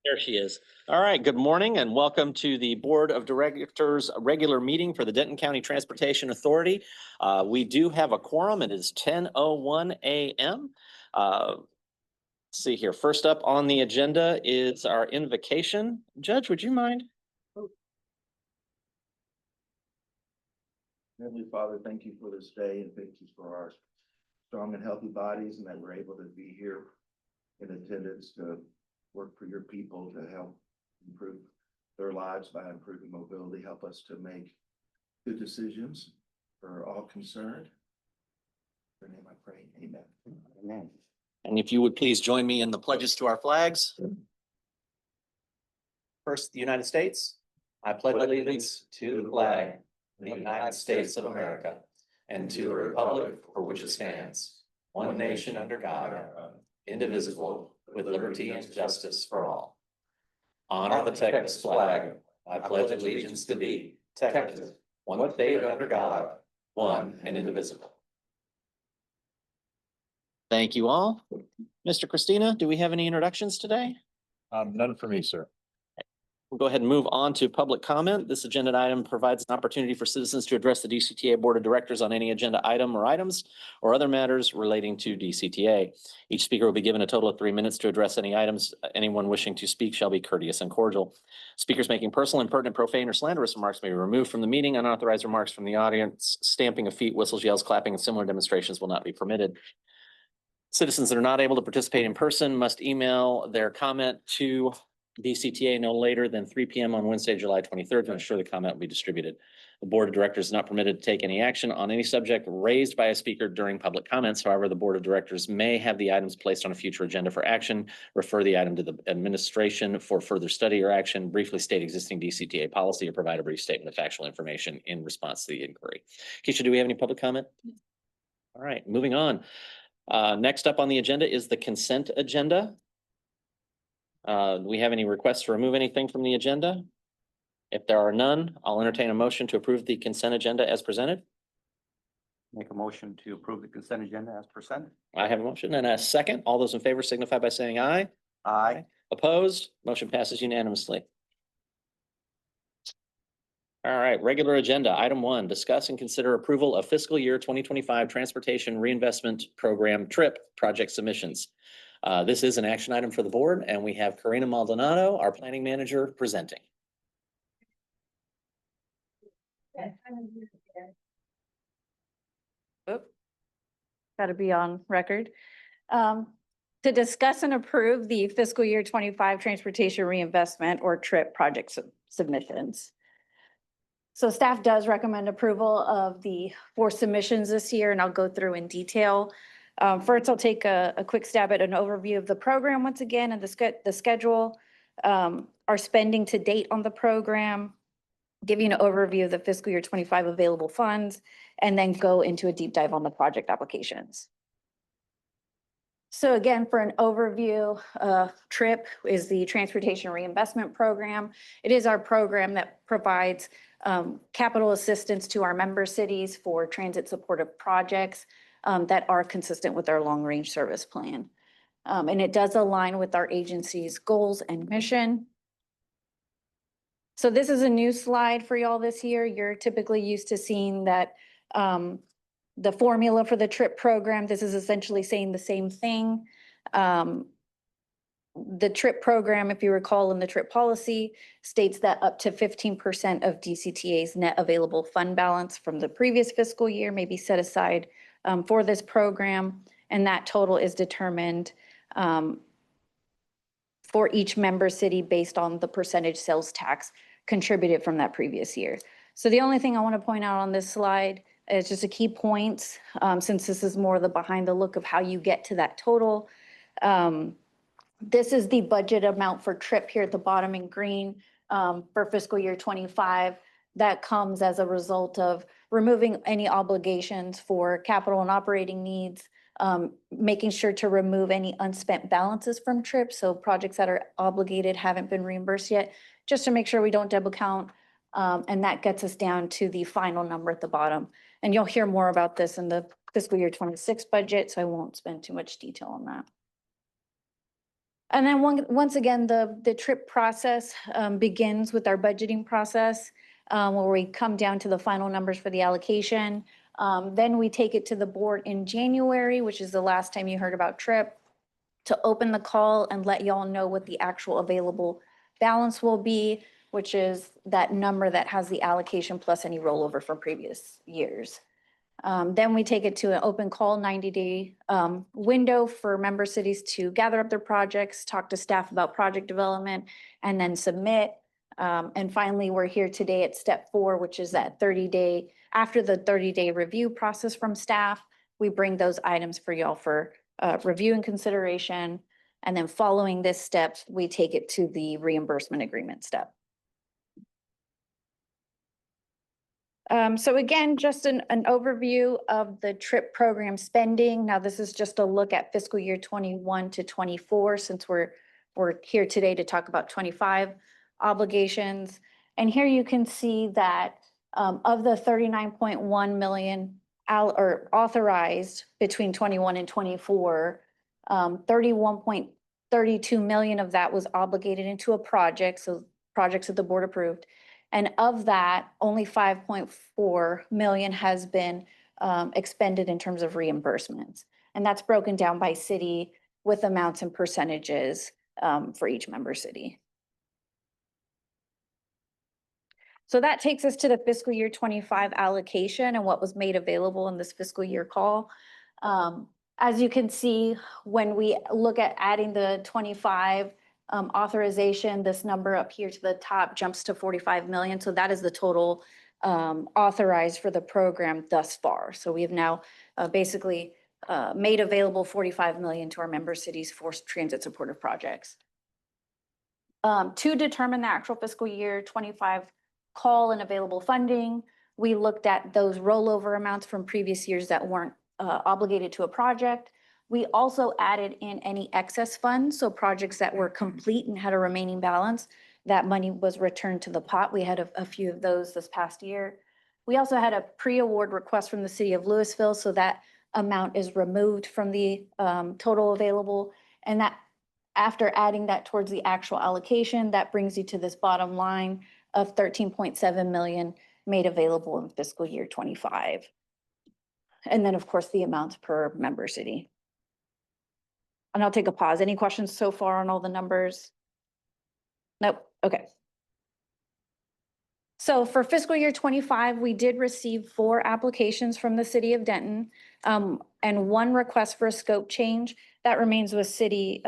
There she is. All right, good morning and welcome to the Board of Directors regular meeting for the Denton County Transportation Authority. We do have a quorum. It is 10:01 a.m. Let's see here. First up on the agenda is our invocation. Judge, would you mind? Heavenly Father, thank you for this day and thank you for our strong and healthy bodies and that we're able to be here in attendance to work for your people to help improve their lives by improving mobility. Help us to make good decisions for all concerned. In your name I pray, amen. Amen. And if you would please join me in the pledges to our flags. First, the United States. I pledge allegiance to the flag of the United States of America and to the republic for which it stands, one nation under God, indivisible, with liberty and justice for all. Honor the Texas flag. I pledge allegiance to thee, Texas, one state under God, one and indivisible. Thank you all. Mr. Christina, do we have any introductions today? None for me, sir. We'll go ahead and move on to public comment. This agenda item provides an opportunity for citizens to address the DCTA Board of Directors on any agenda item or items or other matters relating to DCTA. Each speaker will be given a total of 3 minutes to address any items. Anyone wishing to speak shall be courteous and cordial. Speakers making personal, impertinent, profane, or slanderous remarks may be removed from the meeting. Unauthorized remarks from the audience, stamping of feet, whistles, yells, clapping, and similar demonstrations will not be permitted. Citizens that are not able to participate in person must email their comment to DCTA no later than 3 p.m. on Wednesday, July 23rd to ensure the comment will be distributed. The Board of Directors is not permitted to take any action on any subject raised by a speaker during public comments. However, the Board of Directors may have the items placed on a future agenda for action, refer the item to the administration for further study or action, briefly state existing DCTA policy, or provide a brief statement of factual information in response to the inquiry. Keisha, do we have any public comment? All right, moving on. Next up on the agenda is the consent agenda. Do we have any requests to remove anything from the agenda? If there are none, I'll entertain a motion to approve the consent agenda as presented. Make a motion to approve the consent agenda as presented. I have a motion and a second. All those in favor signify by saying aye. Aye. Opposed? Motion passes unanimously. All right, regular agenda. Item 1, discuss and consider approval of fiscal year 2025 Transportation Reinvestment Program TRIP project submissions. This is an action item for the board, and we have Karina Maldonado, our planning manager, presenting. Got to be on record. To discuss and approve the fiscal year 25 transportation reinvestment or TRIP project submissions. So staff does recommend approval of the 4 submissions this year, and I'll go through in detail. First, I'll take a quick stab at an overview of the program once again and the schedule, our spending to date on the program, give you an overview of the fiscal year 25 available funds, and then go into a deep dive on the project applications. So again, for an overview, TRIP is the Transportation Reinvestment Program. It is our program that provides capital assistance to our member cities for transit supportive projects that are consistent with our long-range service plan. And it does align with our agency's goals and mission. So this is a new slide for y'all this year. You're typically used to seeing that the formula for the TRIP program, this is essentially saying the same thing. The TRIP program, if you recall in the TRIP policy, states that up to 15% of DCTA's net available fund balance from the previous fiscal year may be set aside for this program, and that total is determined for each member city based on the percentage sales tax contributed from that previous year. So the only thing I want to point out on this slide is just a key points, since this is more the behind the look of how you get to that total. This is the budget amount for TRIP here at the bottom in green for fiscal year 25. That comes as a result of removing any obligations for capital and operating needs, making sure to remove any unspent balances from TRIP. So projects that are obligated haven't been reimbursed yet, just to make sure we don't double count. And that gets us down to the final number at the bottom. And you'll hear more about this in the fiscal year 26 budget, so I won't spend too much detail on that. And then once again, the trip process begins with our budgeting process, where we come down to the final numbers for the allocation. Then we take it to the board in January, which is the last time you heard about trip, to open the call and let y'all know what the actual available balance will be, which is that number that has the allocation plus any rollover from previous years. Then we take it to an open call 90-day window for member cities to gather up their projects, talk to staff about project development, and then submit. And finally, we're here today at step 4, which is that 30-day, after the 30-day review process from staff, we bring those items for y'all for review and consideration. And then following this step, we take it to the reimbursement agreement step. So again, just an overview of the TRIP program spending. Now, this is just a look at fiscal year 21 to 24, since we're here today to talk about 25 obligations. And here you can see that of the 39.1 million authorized between 21 and 24, 31.32 million of that was obligated into a project, so projects that the board approved. And of that, only 5.4 million has been expended in terms of reimbursements. And that's broken down by city with amounts and percentages for each member city. So that takes us to the fiscal year 25 allocation and what was made available in this fiscal year call. As you can see, when we look at adding the 25 authorization, this number up here to the top jumps to 45 million. So that is the total authorized for the program thus far. So we have now basically made available 45 million to our member cities for transit supportive projects. To determine the actual fiscal year 25 call and available funding, we looked at those rollover amounts from previous years that weren't obligated to a project. We also added in any excess funds, so projects that were complete and had a remaining balance, that money was returned to the pot. We had a few of those this past year. We also had a pre-award request from the city of Louisville, so that amount is removed from the total available. And that, after adding that towards the actual allocation, that brings you to this bottom line of 13.7 million made available in fiscal year 25. And then, of course, the amounts per member city. And I'll take a pause. Any questions so far on all the numbers? Nope. Okay. So for fiscal year 25, we did receive 4 applications from the city of Denton and 1 request for a scope change. That remains with city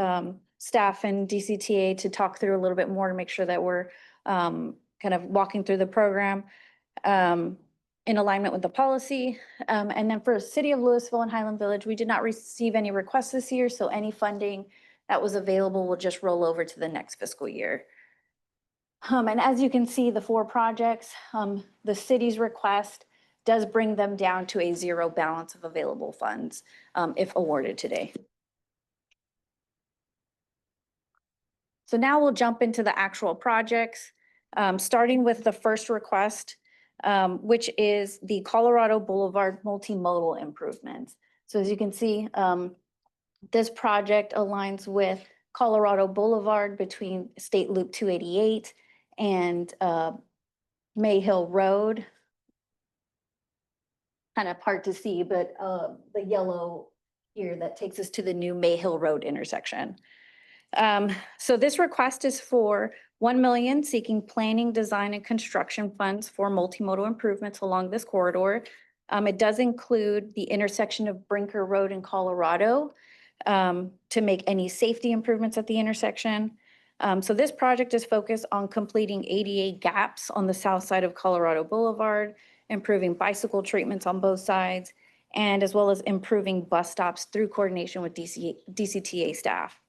staff and DCTA to talk through a little bit more to make sure that we're kind of walking through the program in alignment with the policy. And then for City of Louisville and Highland Village, we did not receive any requests this year, so any funding that was available will just roll over to the next fiscal year. And as you can see, the 4 projects, the city's request does bring them down to a 0 balance of available funds if awarded today. So now we'll jump into the actual projects, starting with the first request, which is the Colorado Boulevard multimodal improvements. So as you can see, this project aligns with Colorado Boulevard between State Loop 288 and Mayhill Road. Kind of hard to see, but the yellow here that takes us to the new Mayhill Road intersection. So this request is for 1 million, seeking planning, design, and construction funds for multimodal improvements along this corridor. It does include the intersection of Brinker Road in Colorado to make any safety improvements at the intersection. So this project is focused on completing ADA gaps on the south side of Colorado Boulevard, improving bicycle treatments on both sides, and as well as improving bus stops through coordination with DCTA staff.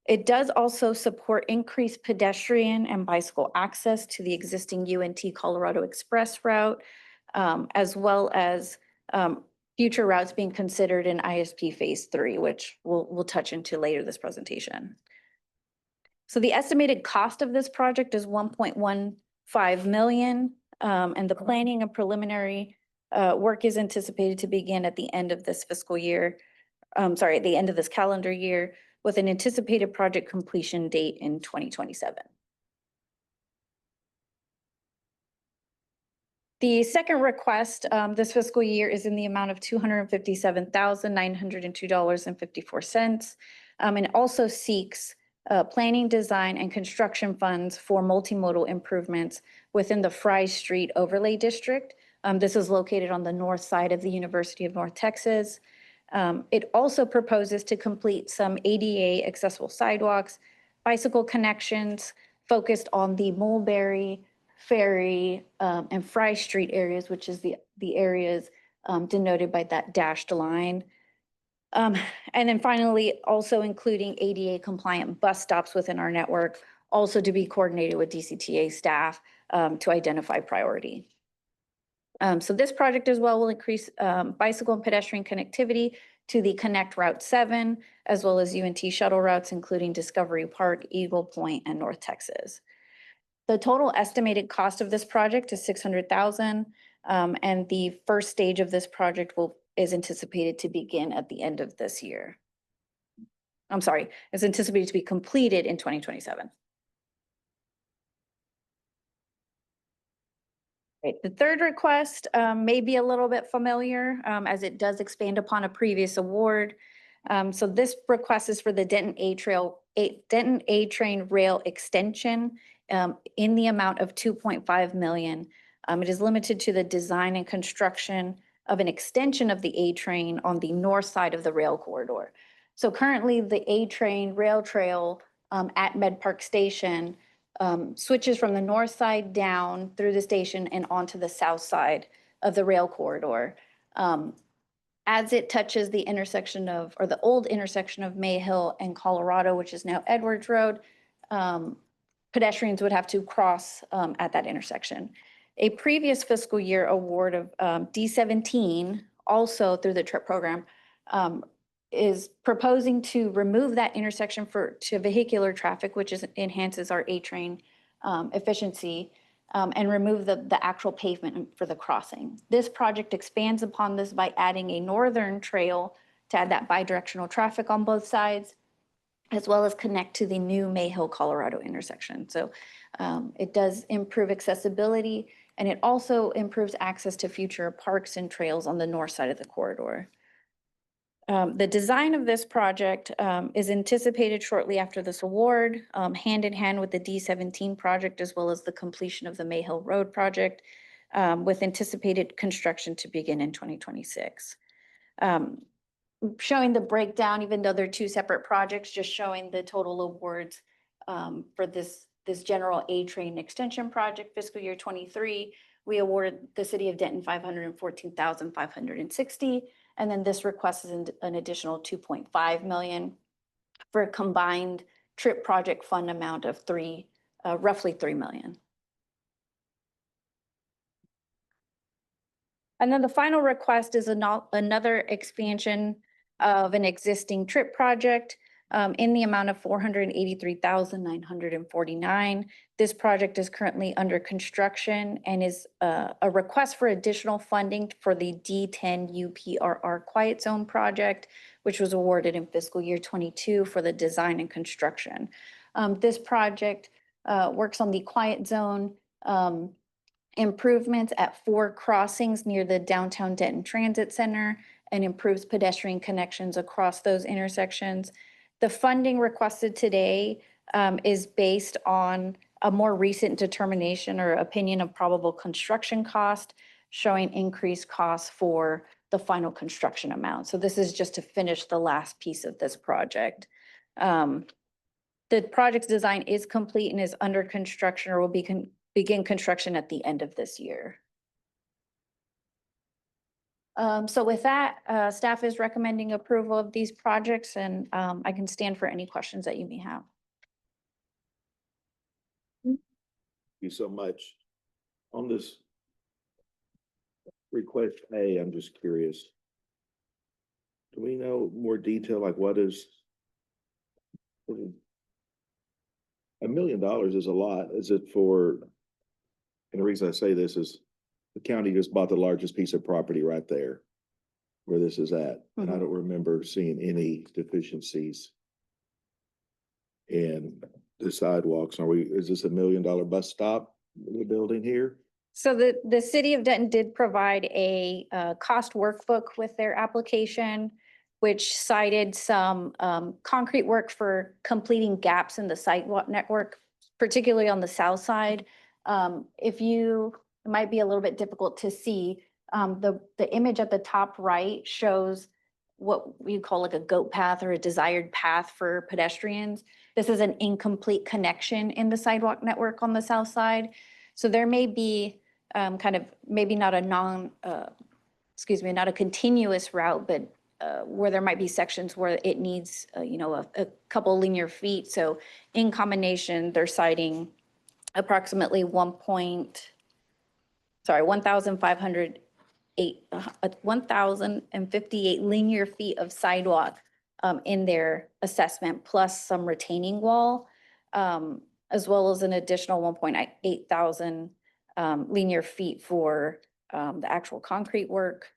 It does also support increased pedestrian and bicycle access to the existing UNT Colorado Express route, as well as future routes being considered in ISP Phase 3, which we'll touch into later this presentation. So the estimated cost of this project is 1.15 million, and the planning and preliminary work is anticipated to begin at the end of this fiscal year. at the end of this calendar year, with an anticipated project completion date in 2027. The second request this fiscal year is in the amount of $257,902.54. And it also seeks planning, design, and construction funds for multimodal improvements within the Fry Street Overlay District. This is located on the north side of the University of North Texas. It also proposes to complete some ADA accessible sidewalks, bicycle connections focused on the Mulberry, Ferry, and Fry Street areas, which is the areas denoted by that dashed line. And then finally, also including ADA compliant bus stops within our network, also to be coordinated with DCTA staff to identify priority. So this project as well will increase bicycle and pedestrian connectivity to the Connect Route 7, as well as UNT shuttle routes, including Discovery Park, Eagle Point, and North Texas. The total estimated cost of this project is $600,000, and the first stage of this project is anticipated to begin at the end of this year. I'm sorry, it's anticipated to be completed in 2027. Right. The third request may be a little bit familiar as it does expand upon a previous award. So this request is for the Denton A-Train Rail Extension in the amount of $2.5 million. It is limited to the design and construction of an extension of the A-Train on the north side of the rail corridor. So currently the A-Train rail trail at Med Park Station switches from the north side down through the station and onto the south side of the rail corridor. As it touches the intersection of, or the old intersection of Mayhill and Colorado, which is now Edwards Road, pedestrians would have to cross at that intersection. A previous fiscal year award of D17, also through the TRIP program, is proposing to remove that intersection to vehicular traffic, which enhances our A-Train efficiency, and remove the actual pavement for the crossing. This project expands upon this by adding a northern trail to add that bidirectional traffic on both sides, as well as connect to the new Mayhill, Colorado intersection. So it does improve accessibility, and it also improves access to future parks and trails on the north side of the corridor. The design of this project is anticipated shortly after this award, hand in hand with the D17 project, as well as the completion of the Mayhill Road project, with anticipated construction to begin in 2026. Showing the breakdown, even though they're two separate projects, just showing the total awards for this general A-Train extension project, fiscal year 23, we awarded the city of Denton $514,560. And then this request is an additional $2.5 million for a combined TRIP project fund amount of roughly $3 million. And then the final request is another expansion of an existing TRIP project in the amount of $483,949. This project is currently under construction and is a request for additional funding for the D10 UPRR Quiet Zone project, which was awarded in fiscal year 22 for the design and construction. This project works on the quiet zone improvements at 4 crossings near the downtown Denton Transit Center and improves pedestrian connections across those intersections. The funding requested today is based on a more recent determination or opinion of probable construction cost, showing increased costs for the final construction amount. So this is just to finish the last piece of this project. The project's design is complete and is under construction or will begin construction at the end of this year. So with that, staff is recommending approval of these projects, and I can stand for any questions that you may have. Thank you so much. On this request A, I'm just curious. Do we know more detail, like what is? $1 million is a lot. Is it for, and the reason I say this is the county just bought the largest piece of property right there. where this is at. And I Mhm. don't remember seeing any deficiencies in the sidewalks. Is this $1 million bus stop we're building here? So the city of Denton did provide a cost workbook with their application, which cited some concrete work for completing gaps in the sidewalk network, particularly on the south side. If you, it might be a little bit difficult to see, the image at the top right shows what we call like a goat path or a desired path for pedestrians. This is an incomplete connection in the sidewalk network on the south side. So there may be kind of maybe not a not a continuous route, but where there might be sections where it needs, a couple linear feet. So in combination, they're citing approximately 1,058 linear feet of sidewalk in their assessment, plus some retaining wall, as well as an additional 1.8 thousand linear feet for the actual concrete work.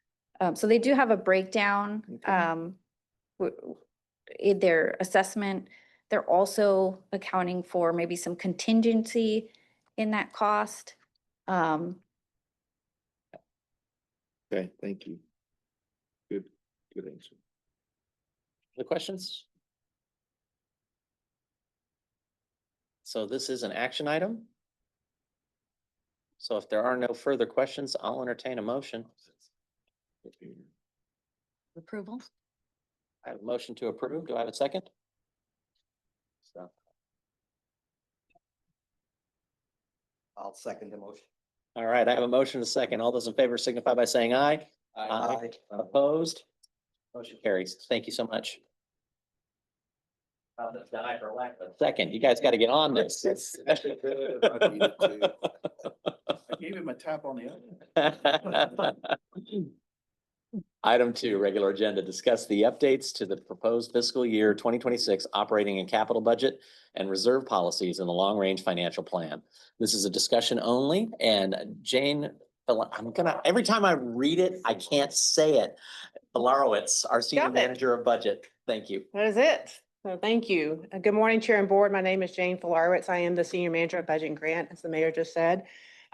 So they do have a breakdown in their assessment. They're also accounting for maybe some contingency in that cost. Okay, thank you. Good answer. The questions? So this is an action item. So if there are no further questions, I'll entertain a motion. Approval? I have a motion to approve. Do I have a second? So, I'll second the motion. all right, I have a motion to second. All those in favor signify by saying aye. Opposed? Motion carries. Thank you so much. Die for lack of a second. You guys got to get on this. I gave him a tap on the other. Item 2, regular agenda, discuss the updates to the proposed fiscal year 2026 operating and capital budget and reserve policies in the long-range financial plan. This is a discussion only, and Jane, every time I read it, I can't say it. Belarowitz, our senior Got it. manager of budget. Thank you. That is it. So thank you. Good morning, Chair and Board. My name is Jane Filarowitz. I am the Senior Manager of Budget and Grant, as the Mayor just said.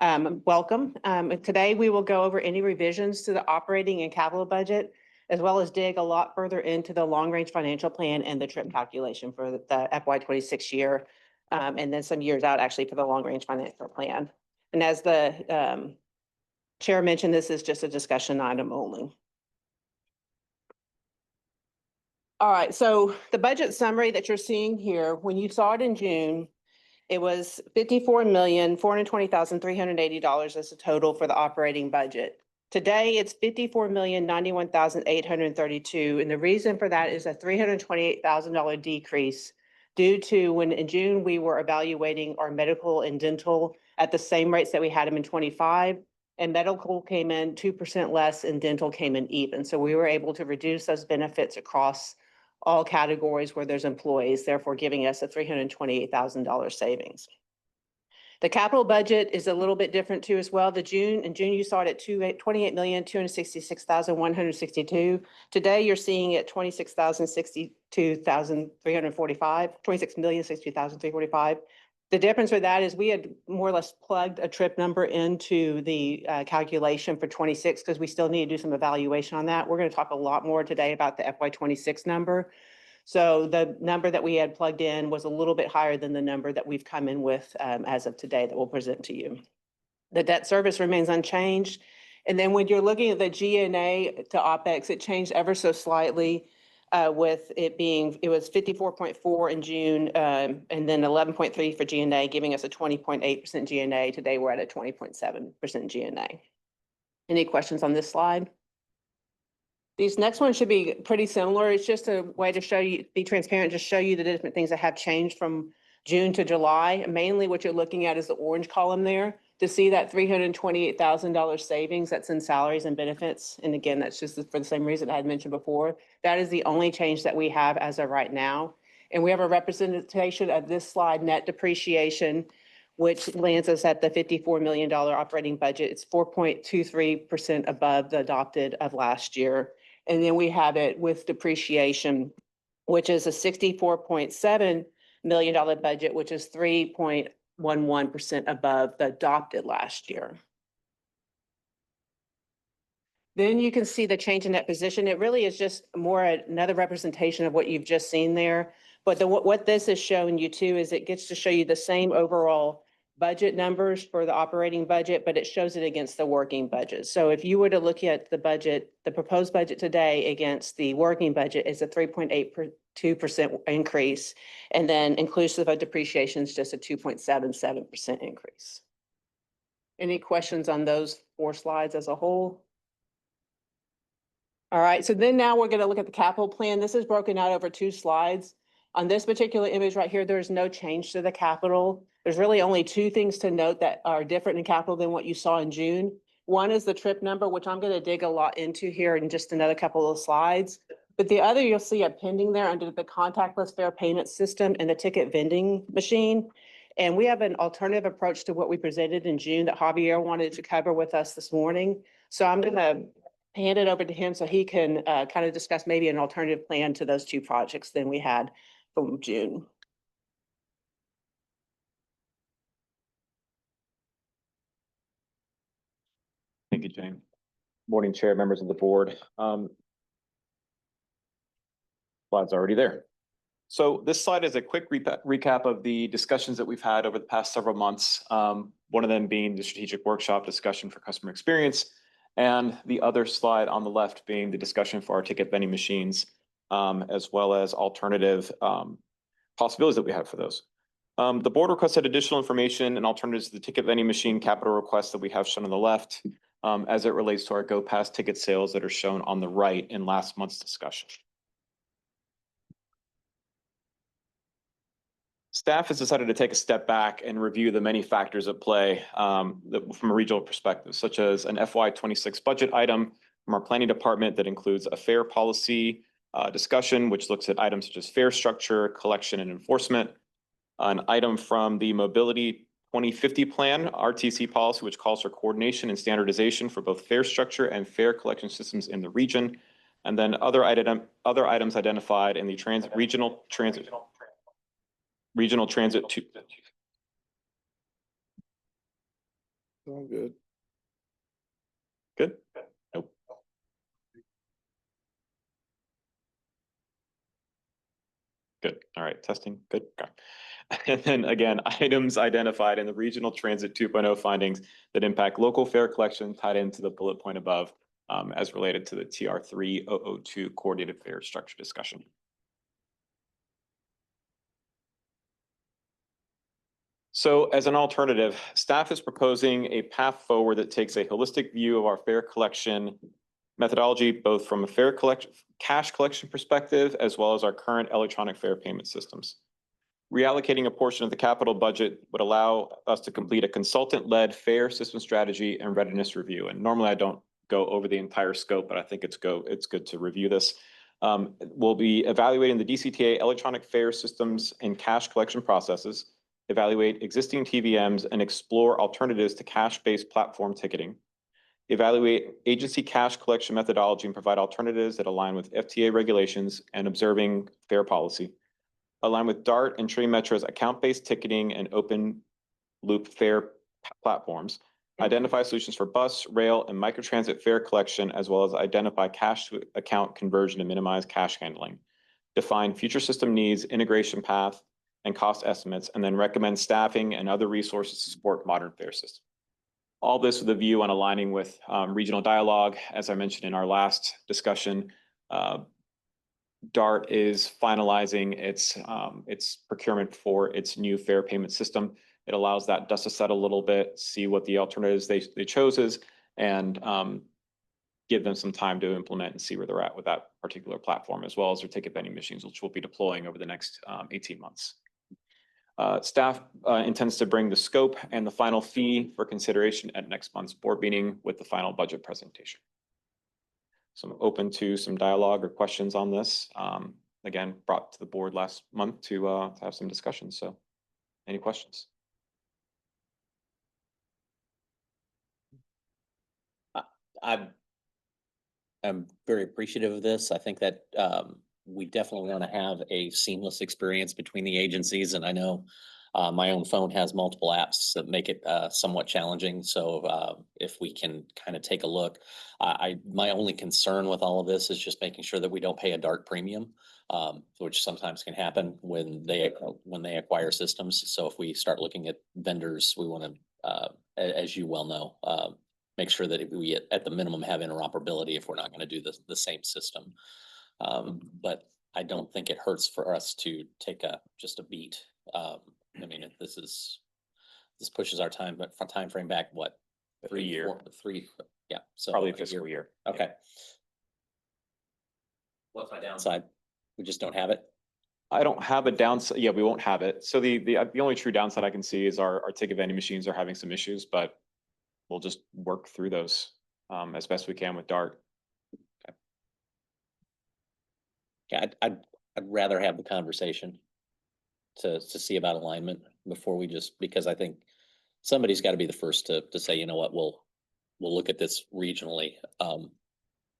Welcome. Today, we will go over any revisions to the operating and capital budget, as well as dig a lot further into the long-range financial plan and the trip calculation for the FY26 year, and then some years out actually for the long-range financial plan. And as the Chair mentioned, this is just a discussion item only. All right, so the budget summary that you're seeing here, when you saw it in June, it was $54,420,380 as a total for the operating budget. Today, it's $54,091,832, and the reason for that is a $328,000 decrease due to when in June, we were evaluating our medical and dental at the same rates that we had them in 25. And medical came in 2% less and dental came in even. So we were able to reduce those benefits across all categories where there's employees, therefore giving us a $328,000 savings. The capital budget is a little bit different too as well. In June, you saw it at $28,266,162. Today, you're seeing it $26,062,345. The difference with that is we had more or less plugged a trip number into the calculation for 26 because we still need to do some evaluation on that. We're going to talk a lot more today about the FY26 number. So the number that we had plugged in was a little bit higher than the number that we've come in with as of today that we'll present to you. The debt service remains unchanged. And then when you're looking at the G&A to OPEX, it changed ever so slightly. With it being, it was 54.4 in June, and then 11.3 for G&A, giving us a 20.8% G&A. Today, we're at a 20.7% G&A. Any questions on this slide? These next ones should be pretty similar. It's just a way to show you, be transparent, just show you the different things that have changed from June to July. Mainly what you're looking at is the orange column there. To see that $328,000 savings that's in salaries and benefits. And again, that's just for the same reason I had mentioned before. That is the only change that we have as of right now. And we have a representation of this slide net depreciation, which lands us at the $54 million operating budget. It's 4.23% above the adopted of last year. And then we have it with depreciation, which is a $64.7 million budget, which is 3.11% above the adopted last year. Then you can see the change in that position. It really is just more another representation of what you've just seen there. But what this is showing you too is it gets to show you the same overall budget numbers for the operating budget, but it shows it against the working budget. So if you were to look at the budget, the proposed budget today against the working budget is a 3.82% increase. And then inclusive of depreciation is just a 2.77% increase. Any questions on those 4 slides as a whole? All right, so then now we're going to look at the capital plan. This is broken out over 2 slides. On this particular image right here, there's no change to the capital. There's really only 2 things to note that are different in capital than what you saw in June. One is the trip number, which I'm going to dig a lot into here in just another couple of slides. But the other, you'll see a pending there under the contactless fare payment system and the ticket vending machine. And we have an alternative approach to what we presented in June that Javier wanted to cover with us this morning. So I'm going to hand it over to him so he can kind of discuss maybe an alternative plan to those 2 projects than we had from June. Thank you, Jane. Morning, Chair, members of the board. Slide's already there. So this slide is a quick recap of the discussions that we've had over the past several months. One of them being the strategic workshop discussion for customer experience, and the other slide on the left being the discussion for our ticket vending machines, as well as alternative possibilities that we have for those. The board requested additional information and alternatives to the ticket vending machine capital requests that we have shown on the left, as it relates to our Go Pass ticket sales that are shown on the right in last month's discussion. Staff has decided to take a step back and review the many factors at play from a regional perspective, such as an FY26 budget item from our planning department that includes a fare policy discussion, which looks at items such as fare structure, collection, and enforcement. An item from the Mobility 2050 plan, RTC policy, which calls for coordination and standardization for both fare structure and fare collection systems in the region. And then other items identified in the regional transit to. All good. Good? Nope. Good. All right. Testing. Good. Okay. And then again, items identified in the Regional Transit 2.0 findings that impact local fare collection tied into the bullet point above, as related to the TR 3002 coordinated fare structure discussion. So as an alternative, staff is proposing a path forward that takes a holistic view of our fare collection methodology, both from a fare collection, cash collection perspective, as well as our current electronic fare payment systems. Reallocating a portion of the capital budget would allow us to complete a consultant-led fare system strategy and readiness review. And normally I don't go over the entire scope, but I think it's good to review this. We'll be evaluating the DCTA electronic fare systems and cash collection processes, evaluate existing TVMs, and explore alternatives to cash-based platform ticketing. Evaluate agency cash collection methodology and provide alternatives that align with FTA regulations and observing fare policy. Align with DART and Trinity Metro's account-based ticketing and open loop fare platforms. Identify solutions for bus, rail, and microtransit fare collection, as well as identify cash to account conversion to minimize cash handling. Define future system needs, integration path, and cost estimates, and then recommend staffing and other resources to support modern fare systems. All this with a view on aligning with regional dialogue. As I mentioned in our last discussion, DART is finalizing its procurement for its new fare payment system. It allows that dust to settle a little bit, see what the alternatives they chose is, and give them some time to implement and see where they're at with that particular platform, as well as their ticket vending machines, which we'll be deploying over the next 18 months. Staff intends to bring the scope and the final fee for consideration at next month's board meeting with the final budget presentation. So I'm open to some dialogue or questions on this. Again, brought to the board last month to have some discussions. So any questions? I'm very appreciative of this. I think that we definitely want to have a seamless experience between the agencies, and I know my own phone has multiple apps that make it somewhat challenging. So if we can kind of take a look, my only concern with all of this is just making sure that we don't pay a dark premium, which sometimes can happen when they acquire systems. So if we start looking at vendors, we want to, as you well know, make sure that we at the minimum have interoperability if we're not going to do the same system. But I don't think it hurts for us to take just a beat. I mean, this pushes our time frame back, what? 3 year. 3, yeah. So Probably a fiscal year. Okay. What's my downside? We just don't have it. I don't have a downside. Yeah, we won't have it. So the only true downside I can see is our ticket vending machines are having some issues, but we'll just work through those as best we can with Dart. Yeah, I'd rather have the conversation to see about alignment before we because I think somebody's got to be the first to say, you know what, we'll look at this regionally,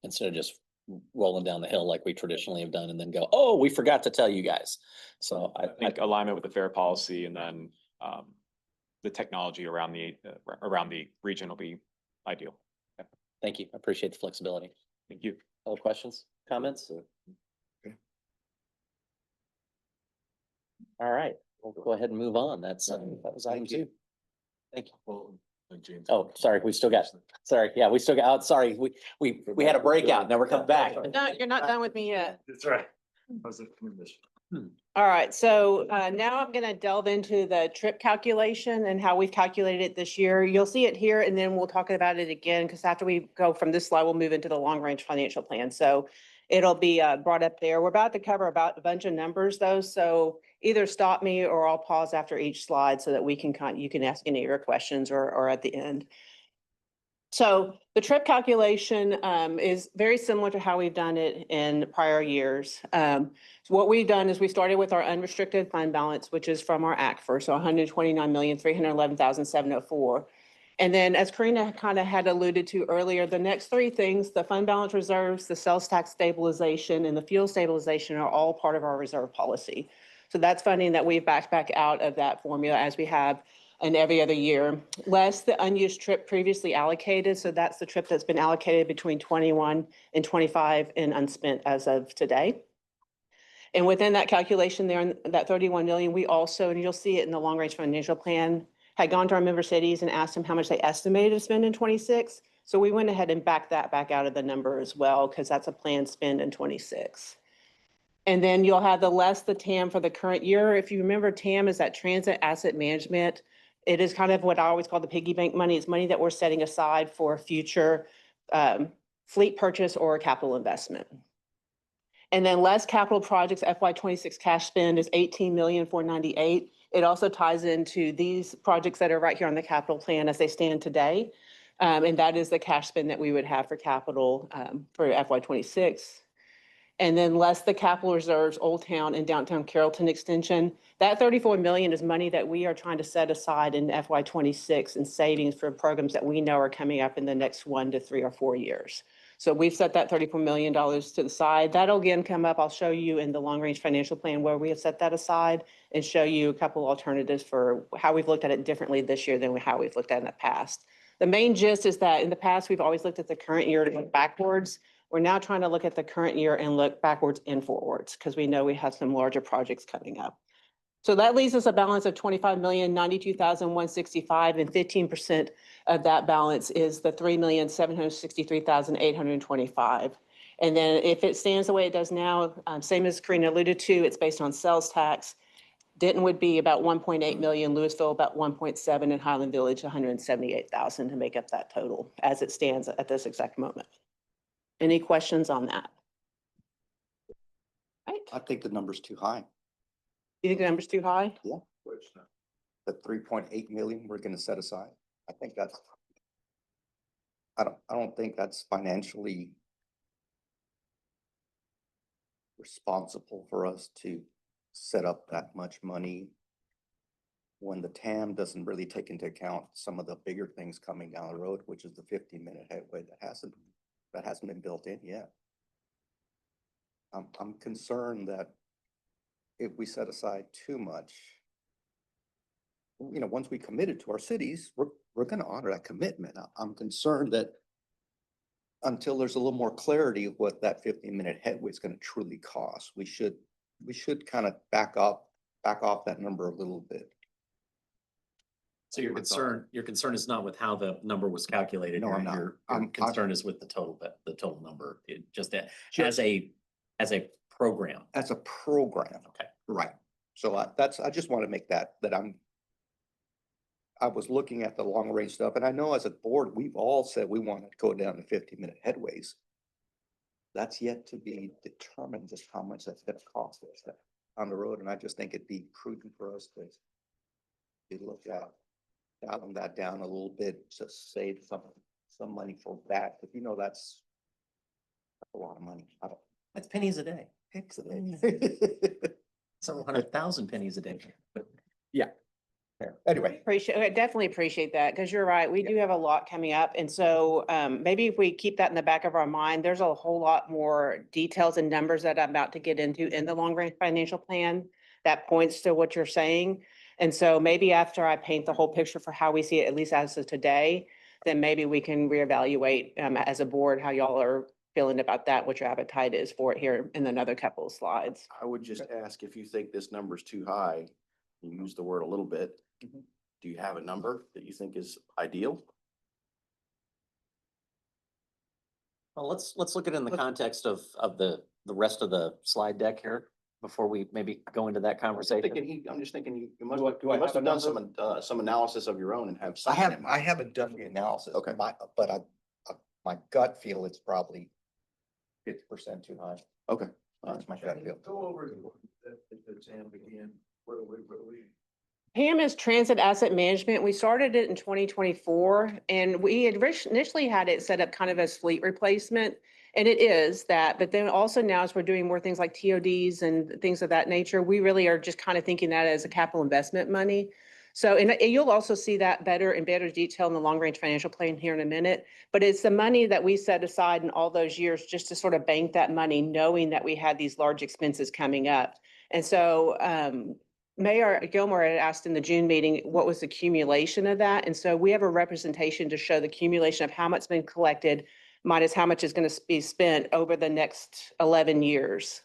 instead of just rolling down the hill like we traditionally have done and then go, oh, we forgot to tell you guys. So I think alignment with the fair policy and then the technology around the region will be ideal. Thank you. I appreciate the flexibility. Thank you. Other questions, comments? All right, we'll go ahead and move on. That was item 2. Thank you. Oh, sorry, we still got, sorry, we had a breakout, now we're coming back. No, you're not done with me yet. That's right. I was a commission. All right, so now I'm gonna delve into the trip calculation and how we've calculated it this year. You'll see it here, and then we'll talk about it again, because after we go from this slide, we'll move into the long-range financial plan. So it'll be brought up there. We're about to cover about a bunch of numbers though, so either stop me or I'll pause after each slide so that we can you can ask any of your questions or at the end. So the trip calculation is very similar to how we've done it in prior years. So what we've done is we started with our unrestricted fund balance, which is from our ACFR, so 129,311,704. And then as Karina kind of had alluded to earlier, the next 3 things, the fund balance reserves, the sales tax stabilization, and the fuel stabilization are all part of our reserve policy. So that's funding that we've backed back out of that formula as we have in every other year, less the unused trip previously allocated. So that's the trip that's been allocated between 21 and 25 and unspent as of today. And within that calculation there, that 31 million, we also, and you'll see it in the long range financial plan, had gone to our member cities and asked them how much they estimated to spend in 26. So we went ahead and backed that back out of the number as well, because that's a planned spend in 26. And then you'll have the TAM for the current year. If you remember, TAM is that transit asset management. It is kind of what I always call the piggy bank money. It's money that we're setting aside for future fleet purchase or capital investment. And then less capital projects, FY26 cash spend is 18,498,000. It also ties into these projects that are right here on the capital plan as they stand today. And that is the cash spend that we would have for capital for FY26. And then less the capital reserves, Old Town and Downtown Carrollton extension. That 34 million is money that we are trying to set aside in FY26 in savings for programs that we know are coming up in the next 1 to 3 or 4 years. So we've set that $34 million to the side. That'll again come up. I'll show you in the long range financial plan where we have set that aside and show you a couple alternatives for how we've looked at it differently this year than how we've looked at it in the past. The main gist is that in the past, we've always looked at the current year to look backwards. We're now trying to look at the current year and look backwards and forwards because we know we have some larger projects coming up. So that leaves us a balance of 25,092,165, and 15% of that balance is the 3,763,825. And then if it stands the way it does now, same as Karina alluded to, it's based on sales tax. Denton would be about 1.8 million, Louisville about 1.7, and Highland Village 178,000 to make up that total as it stands at this exact moment. Any questions on that? Right. I think the number's too high. You think the number's too high? The 3.8 million we're gonna set aside. I think that's, I don't think that's financially responsible for us to set up that much money when the TAM doesn't really take into account some of the bigger things coming down the road, which is the 15-minute headway that hasn't that hasn't been built in yet. I'm concerned that if we set aside too much, once we committed to our cities, we're gonna honor that commitment. I'm concerned that until there's a little more clarity of what that 15-minute headway is gonna truly cost, we should kind of back off that number a little bit. So your concern is not with how the number was calculated. No, I'm not. Your I'm concern is with the total number, just Just- as a program. As a program. Okay. Right. So I just want to make that I was looking at the long range stuff, and I know as a board, we've all said we want to go down to 15-minute headways. That's yet to be determined just how much that's gonna cost us on the road, and I just think it'd be prudent for us to look at dialing that down a little bit, just save some money for that, but that's a lot of money. That's pennies a day. Picks it. Several 100,000 pennies a day. Anyway, I definitely appreciate that, because you're right, we do have a lot coming up. And so maybe if we keep that in the back of our mind, there's a whole lot more details and numbers that I'm about to get into in the long range financial plan that points to what you're saying. And so maybe after I paint the whole picture for how we see it, at least as of today, then maybe we can reevaluate as a board how y'all are feeling about that, what your appetite is for it here in another couple of slides. I would just ask if you think this number's too high, you use the word a little bit. Do you have a number that you think is ideal? Well, let's look at it in the context of the rest of the slide deck here before we maybe go into that conversation. I'm just thinking you must, Do I you must have have a done some analysis of your own and have. I something in mind. haven't done the analysis. Okay. But my gut feel it's probably 50% too high. Okay. That's my gut feel. Go over the exam again. What do we? PAM is Transit Asset Management. We started it in 2024, and we had initially had it set up kind of as fleet replacement. And it is that, but then also now as we're doing more things like TODs and things of that nature, we really are just kind of thinking that as a capital investment money. So, and you'll also see that better in better detail in the long range financial plan here in a minute. But it's the money that we set aside in all those years just to sort of bank that money, knowing that we had these large expenses coming up. And so Mayor Gilmore had asked in the June meeting, what was the accumulation of that? And so we have a representation to show the accumulation of how much's been collected minus how much is going to be spent over the next 11 years.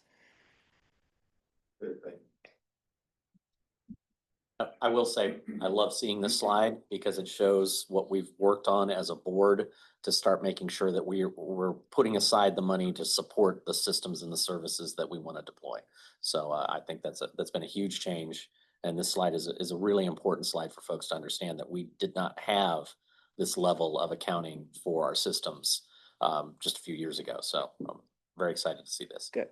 I will say, I love seeing this slide because it shows what we've worked on as a board to start making sure that we're putting aside the money to support the systems and the services that we want to deploy. So I think that's been a huge change. And this slide is a really important slide for folks to understand that we did not have this level of accounting for our systems just a few years ago. So I'm very excited to see this. Good.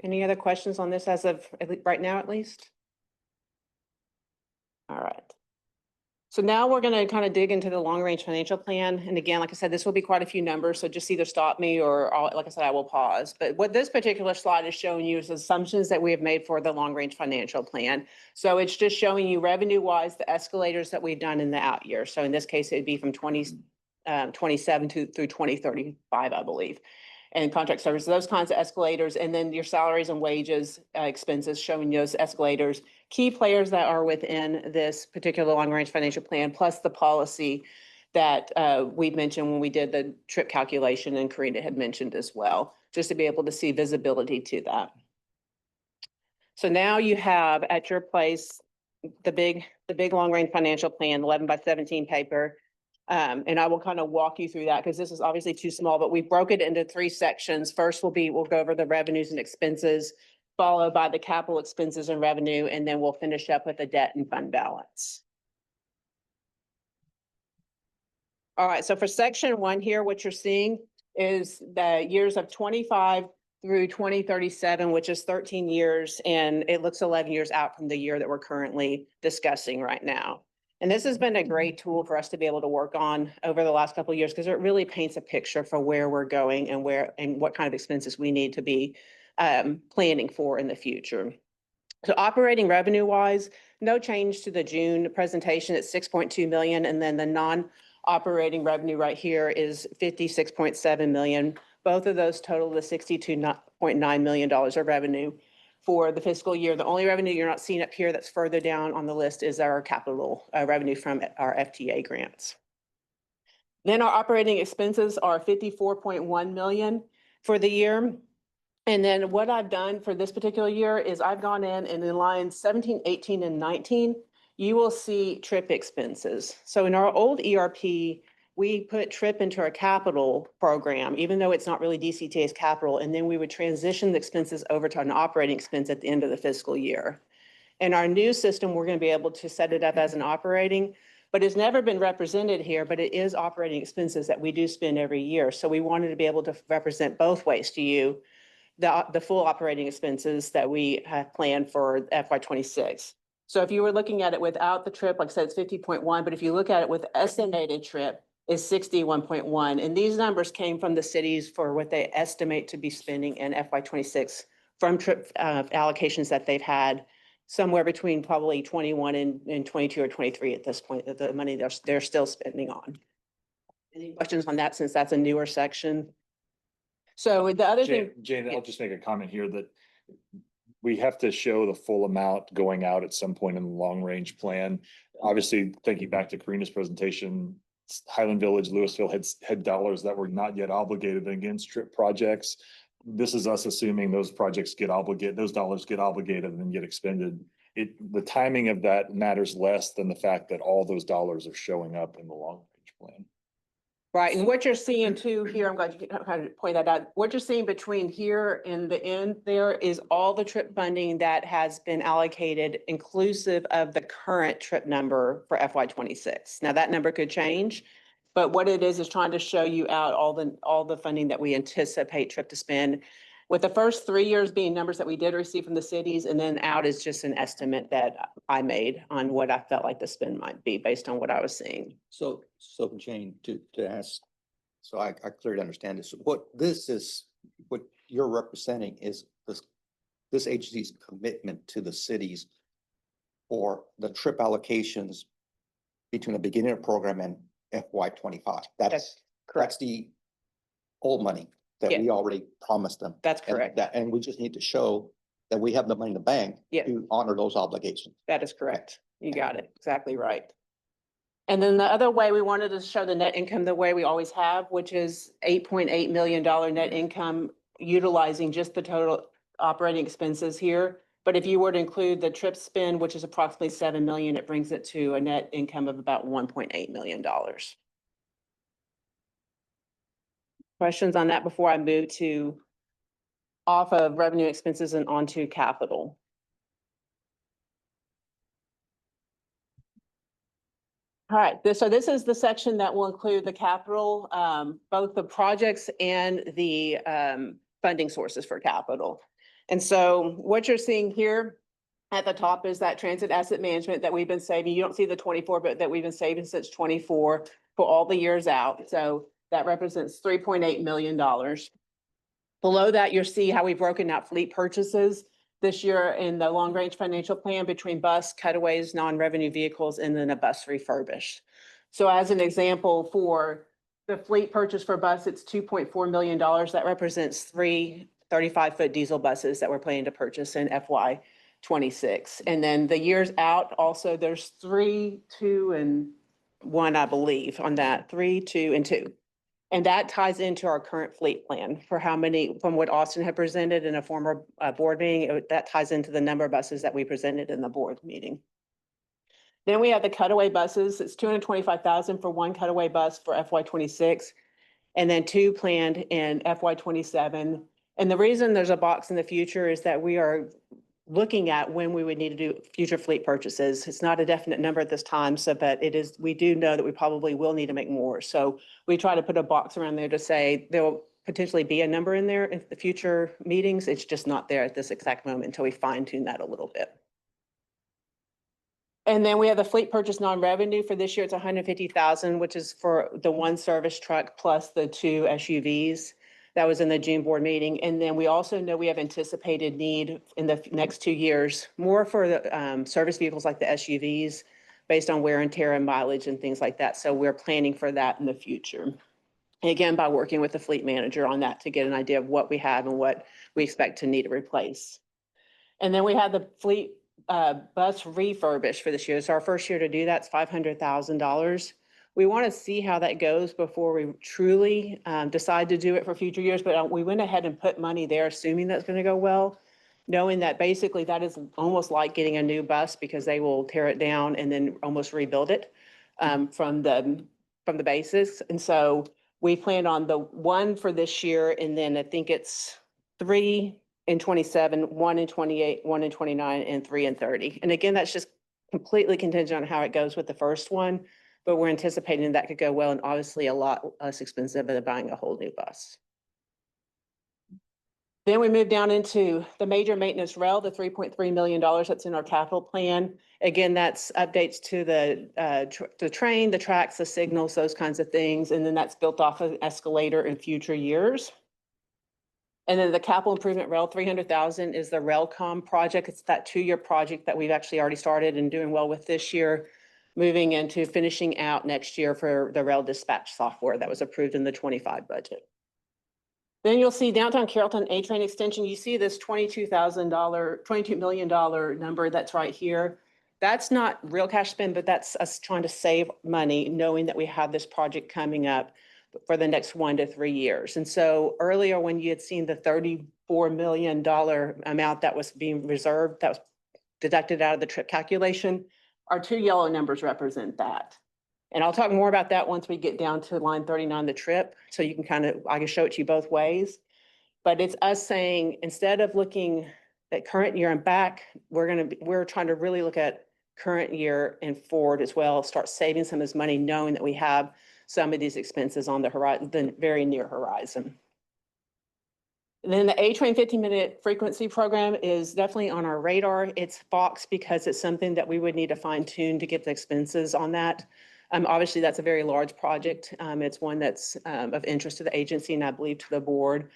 Any other questions on this as of right now, at least? All right. So now we're going to kind of dig into the long range financial plan. And again, like I said, this will be quite a few numbers. So just either stop me or like I said, I will pause. But what this particular slide is showing you is assumptions that we have made for the long range financial plan. So it's just showing you revenue wise, the escalators that we've done in the out year. So in this case, it'd be from 2027 through 2035, I believe. And contract services, those kinds of escalators, and then your salaries and wages expenses showing those escalators, key players that are within this particular long-range financial plan, plus the policy that we mentioned when we did the trip calculation and Karina had mentioned as well, just to be able to see visibility to that. So now you have at your place, the big long-range financial plan, 11x17 paper. And I will kind of walk you through that because this is obviously too small, but we broke it into 3 sections. First we'll go over the revenues and expenses, followed by the capital expenses and revenue, and then we'll finish up with the debt and fund balance. All right, so for section 1 here, what you're seeing is the years of 25 through 2037, which is 13 years, and it looks 11 years out from the year that we're currently discussing right now. And this has been a great tool for us to be able to work on over the last couple of years because it really paints a picture for where we're going and what kind of expenses we need to be planning for in the future. So operating revenue wise, no change to the June presentation at 6.2 million, and then the operating revenue right here is 56.7 million. Both of those total the $62.9 million of revenue for the fiscal year. The only revenue you're not seeing up here that's further down on the list is our capital revenue from our FTA grants. Then our operating expenses are 54.1 million for the year. And then what I've done for this particular year is I've gone in and in lines 17, 18, and 19, you will see trip expenses. So in our old ERP, we put trip into our capital program, even though it's not really DCTA's capital, and then we would transition the expenses over to an operating expense at the end of the fiscal year. In our new system, we're going to be able to set it up as an operating, but it's never been represented here, but it is operating expenses that we do spend every year. So we wanted to be able to represent both ways to you, the full operating expenses that we have planned for FY26. So if you were looking at it without the trip, like I said, it's 50.1, but if you look at it with estimated trip, is 61.1. And these numbers came from the cities for what they estimate to be spending in FY26 from trip allocations that they've had somewhere between probably 21 and 22 or 23 at this point, the money they're still spending on. Any questions on that, since that's a newer section? So the other thing. Jane, yeah. I'll just make a comment here that we have to show the full amount going out at some point in the long range plan. Obviously, thinking back to Karina's presentation, Highland Village, Louisville had dollars that were not yet obligated against trip projects. This is us assuming those projects get obligated, those dollars get obligated and then get expended. The timing of that matters less than the fact that all those dollars are showing up in the long range plan. Right, and what you're seeing too here, I'm glad you kind of point that out. What you're seeing between here and the end there is all the trip funding that has been allocated, inclusive of the current trip number for FY26. Now that number could change, but what it is trying to show you out all the funding that we anticipate trip to spend. With the first 3 years being numbers that we did receive from the cities, and then out is just an estimate that I made on what I felt like the spend might be based on what I was seeing. So Jane, to ask, so I clearly understand this, what you're representing is this agency's commitment to the cities for the trip allocations between the beginning of the program and FY25. That's the old money that we already promised them. That's And correct. and we just need to show that we have the money in the bank Yeah. to honor those obligations. That is correct. You got it. Exactly right. And then the other way we wanted to show the net income the way we always have, which is $8.8 million net income utilizing just the total operating expenses here. But if you were to include the trip spend, which is approximately 7 million, it brings it to a net income of about $1.8 million. Questions on that before I move to off of revenue expenses and onto capital? All right, so this is the section that will include the capital, both the projects and the funding sources for capital. And so what you're seeing here at the top is that transit asset management that we've been saving. You don't see the 24, but that we've been saving since 24 for all the years out. So that represents $3.8 million. Below that, you'll see how we've broken out fleet purchases this year in the long range financial plan between bus, cutaways, non-revenue vehicles, and then a bus refurbished. So as an example, for the fleet purchase for bus, it's $2.4 million. That represents 3 35-foot diesel buses that we're planning to purchase in FY26. And then the years out, also there's 3, 2, and 1, I believe, on that, 3, 2, and 2. And that ties into our current fleet plan for how many, from what Austin had presented in a former board meeting, that ties into the number of buses that we presented in the board meeting. Then we have the cutaway buses. It's $225,000 for one cutaway bus for FY26, and then 2 planned in FY27. And the reason there's a box in the future is that we are looking at when we would need to do future fleet purchases. It's not a definite number at this time, so, but it is, we do know that we probably will need to make more. So we try to put a box around there to say there will potentially be a number in there in the future meetings. It's just not there at this exact moment until we fine tune that a little bit. And then we have the fleet purchase non-revenue for this year. It's $150,000, which is for the 1 service truck plus the 2 SUVs. That was in the June board meeting. And then we also know we have anticipated need in the next 2 years, more for the service vehicles like the SUVs, based on wear and tear and mileage and things like that. So we're planning for that in the future. And again, by working with the fleet manager on that to get an idea of what we have and what we expect to need to replace. And then we had the fleet bus refurbished for this year. It's our first year to do that. It's $500,000. We want to see how that goes before we truly decide to do it for future years. But we went ahead and put money there, assuming that's going to go well, knowing that basically that is almost like getting a new bus because they will tear it down and then almost rebuild it from the basis. And so we planned on the one for this year, and then I think it's 3 in 27, 1 in 28, 1 in 29, and 3 in 30. And again, that's just completely contingent on how it goes with the first one, but we're anticipating that could go well and obviously a lot less expensive than buying a whole new bus. Then we move down into the major maintenance rail, the $3.3 million that's in our capital plan. Again, that's updates to the train, the tracks, the signals, those kinds of things. And then that's built off of an escalator in future years. And then the capital improvement rail, 300,000 is the Railcom project. It's that 2-year project that we've actually already started and doing well with this year, moving into finishing out next year for the rail dispatch software that was approved in the 25 budget. Then you'll see downtown Carrollton A-train extension. You see this $22 million number that's right here. That's not real cash spend, but that's us trying to save money, knowing that we have this project coming up for the next 1 to 3 years. And so earlier when you had seen the $34 million amount that was being reserved, that was deducted out of the trip calculation, our 2 yellow numbers represent that. And I'll talk more about that once we get down to line 39, the trip. So you can I can show it to you both ways. But it's us saying, instead of looking at current year and back, we're trying to really look at current year and forward as well, start saving some of this money, knowing that we have some of these expenses on the horizon, the very near horizon. And then the A-Train 15-minute frequency program is definitely on our radar. It's boxed because it's something that we would need to fine tune to get the expenses on that. Obviously, that's a very large project. It's one that's of interest to the agency and I believe to the board,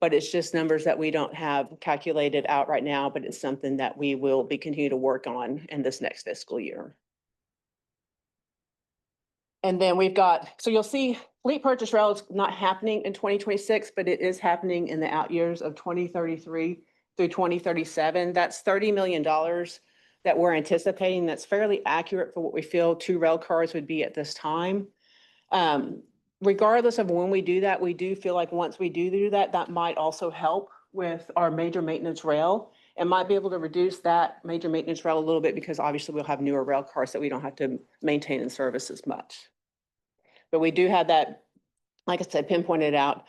but it's just numbers that we don't have calculated out right now, but it's something that we will be continue to work on in this next fiscal year. And then we've got, so you'll see fleet purchase rail is not happening in 2026, but it is happening in the out years of 2033 through 2037. That's $30 million that we're anticipating. That's fairly accurate for what we feel 2 rail cars would be at this time. Regardless of when we do that, we do feel like once we do that, that might also help with our major maintenance rail and might be able to reduce that major maintenance rail a little bit because obviously we'll have newer rail cars that we don't have to maintain and service as much. But we do have that, like I said, pinpointed out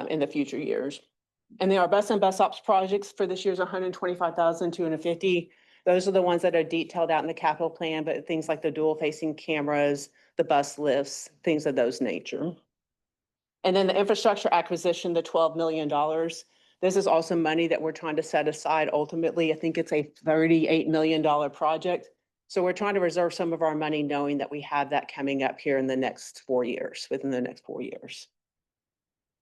in the future years. And then our bus and bus ops projects for this year's $125,250. Those are the ones that are detailed out in the capital plan, but things like the dual facing cameras, the bus lifts, things of those nature. And then the infrastructure acquisition, the $12 million. This is also money that we're trying to set aside. Ultimately, I think it's a $38 million project. So we're trying to reserve some of our money knowing that we have that coming up here in the next 4 years, within the next 4 years.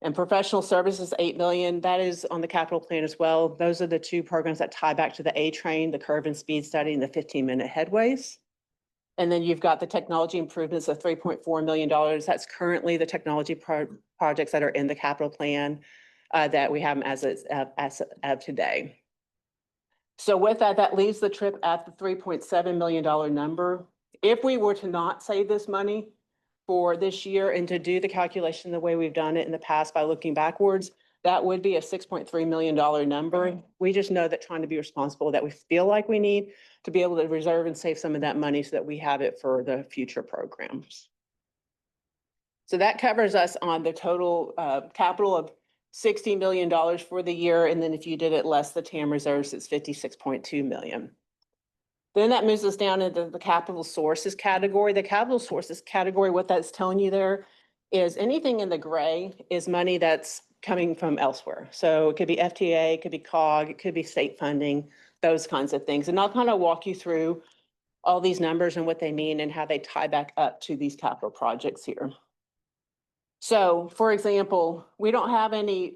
And professional services, $8 million, that is on the capital plan as well. Those are the 2 programs that tie back to the A-Train, the curve and speed study, and the 15-minute headways. And then you've got the technology improvements of $3.4 million. That's currently the technology projects that are in the capital plan that we have as of today. So with that, that leaves the trip at the $3.7 million number. If we were to not save this money for this year and to do the calculation the way we've done it in the past by looking backwards, that would be a $6.3 million number. We just know that trying to be responsible that we feel like we need to be able to reserve and save some of that money so that we have it for the future programs. So that covers us on the total capital of $60 million for the year. And then if you did it less the TAM reserves, it's $56.2 million. Then that moves us down into the capital sources category. The capital sources category, what that's telling you there is anything in the gray is money that's coming from elsewhere. So it could be FTA, it could be COG, it could be state funding, those kinds of things. And I'll kind of walk you through all these numbers and what they mean and how they tie back up to these capital projects here. So for example, we don't have any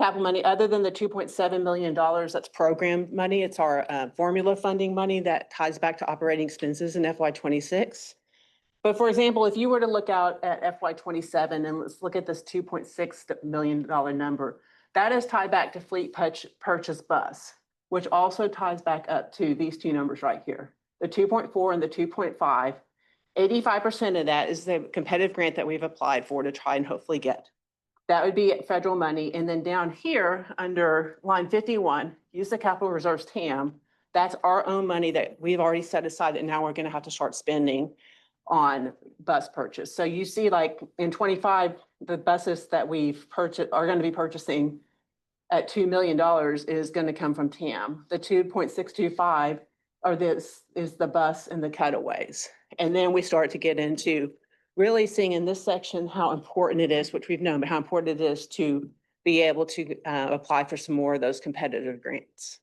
capital money, other than the $2.7 million, that's program money. It's our formula funding money that ties back to operating expenses in FY '26. But for example, if you were to look out at FY '27 and let's look at this $2.6 million number, that is tied back to fleet purchase bus, which also ties back up to these two numbers right here, the 2.4 and the 2.5. 85% of that is the competitive grant that we've applied for to try and hopefully get. That would be federal money. And then down here under line 51, use the capital reserves TAM. That's our own money that we've already set aside that now we're going to have to start spending on bus purchase. So you see like in 25, the buses that we've purchased are going to be purchasing at $2 million is going to come from TAM. The 2.625 are this is the bus and the cutaways. And then we start to get into really seeing in this section how important it is, which we've known, but how important it is to be able to apply for some more of those competitive grants.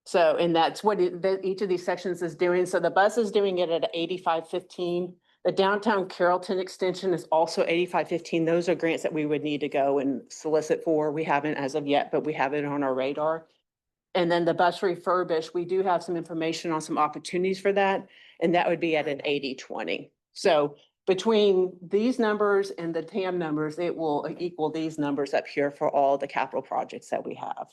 So, and that's what each of these sections is doing. So the bus is doing it at 8515. The downtown Carrollton extension is also 8515. Those are grants that we would need to go and solicit for. We haven't as of yet, but we have it on our radar. And then the bus refurbish, we do have some information on some opportunities for that. And that would be at an 80-20. So between these numbers and the TAM numbers, it will equal these numbers up here for all the capital projects that we have.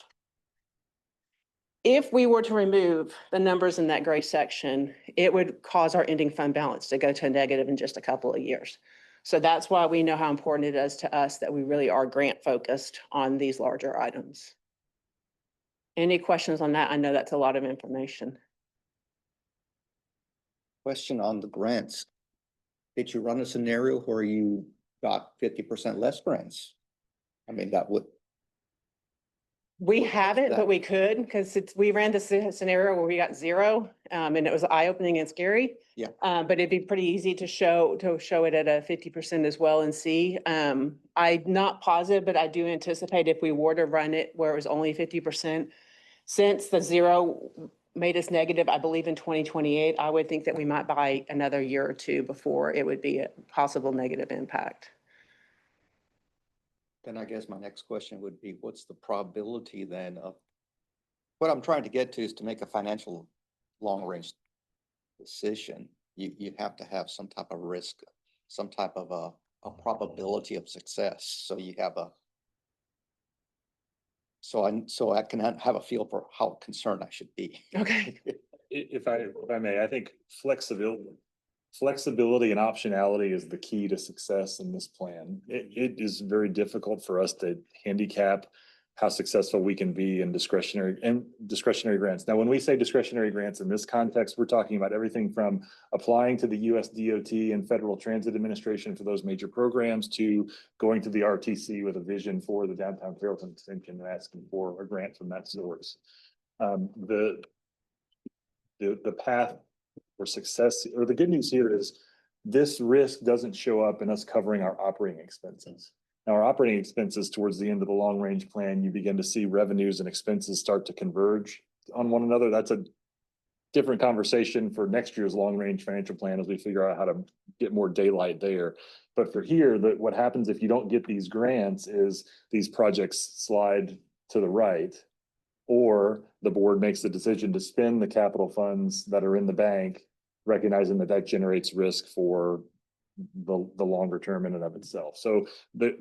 If we were to remove the numbers in that gray section, it would cause our ending fund balance to go to a negative in just a couple of years. So that's why we know how important it is to us that we really are grant focused on these larger items. Any questions on that? I know that's a lot of information. Question on the grants. Did you run a scenario where you got 50% less grants? I mean, that would. We What's haven't, that? but we could, because we ran this scenario where we got 0, and it was eye-opening and scary. Yeah. But it'd be pretty easy to show it at a 50% as well and see. I'm not positive, but I do anticipate if we were to run it where it was only 50%, since the 0 made us negative, I believe in 2028, I would think that we might buy another year or two before it would be a possible negative impact. Then I guess my next question would be, what's the probability then of, what I'm trying to get to is to make a financial long-range decision. You have to have some type of risk, some type of a probability of success. So you have a, so I can have a feel for how concerned I should be. Okay. If I may, I think flexibility and optionality is the key to success in this plan. It is very difficult for us to handicap how successful we can be in discretionary grants. Now, when we say discretionary grants in this context, we're talking about everything from applying to the US DOT and Federal Transit Administration for those major programs to going to the RTC with a vision for the downtown Carrollton extension and asking for a grant from that source. The path for success, or the good news here is this risk doesn't show up in us covering our operating expenses. Now, our operating expenses towards the end of the long range plan, you begin to see revenues and expenses start to converge on one another. That's a different conversation for next year's long range financial plan as we figure out how to get more daylight there. But for here, what happens if you don't get these grants is these projects slide to the right, or the board makes the decision to spend the capital funds that are in the bank, recognizing that that generates risk for the longer term in and of itself. So the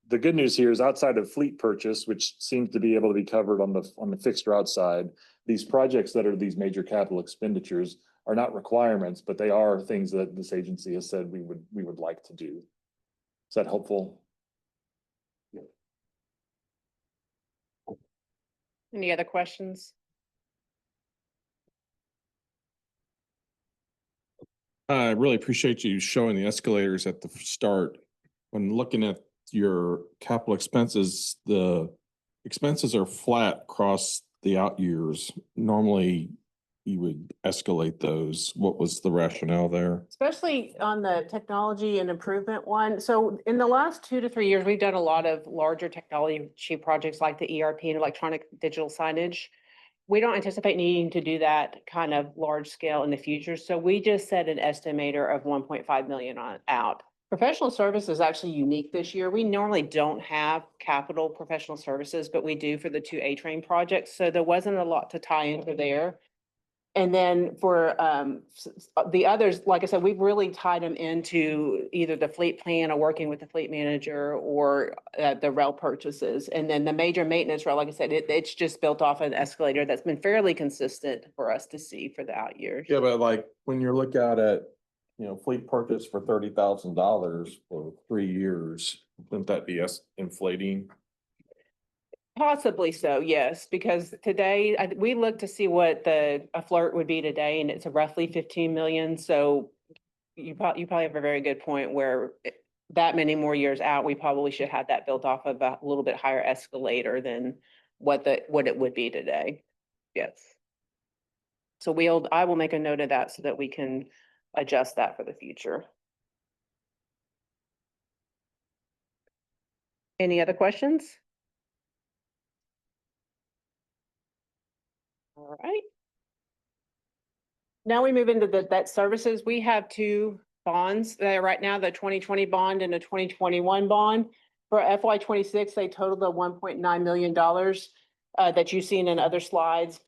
good news here is outside of fleet purchase, which seems to be able to be covered on the fixed route side, these projects that are these major capital expenditures are not requirements, but they are things that this agency has said we would like to do. Is that helpful? Any other questions? I really appreciate you showing the escalators at the start. When looking at your capital expenses, the expenses are flat across the out years. Normally, you would escalate those. What was the rationale there? Especially on the technology and improvement one. So in the last 2 to 3 years, we've done a lot of larger technology projects like the ERP and electronic digital signage. We don't anticipate needing to do that kind of large scale in the future. So we just set an estimator of 1.5 million out Professional service is actually unique this year. We normally don't have capital professional services, but we do for the two A-Train projects. So there wasn't a lot to tie into there. And then for the others, like I said, we've really tied them into either the fleet plan or working with the fleet manager or the rail purchases. And then the major maintenance rail, like I said, it's just built off an escalator that's been fairly consistent for us to see for the out years. Yeah, but like when you look out at, fleet purchase for $30,000 for 3 years, wouldn't that be us inflating? Possibly so, yes, because today, we looked to see what a flirt would be today, and it's roughly 15 million, so you probably have a very good point where that many more years out, we probably should have that built off of a little bit higher escalator than what it would be today. Yes. So I will make a note of that so that we can adjust that for the future. Any other questions? All right. Now we move into the debt services. We have two bonds that are right now, the 2020 bond and the 2021 bond. For FY 26, they total the $1.9 million that you've seen in other slides.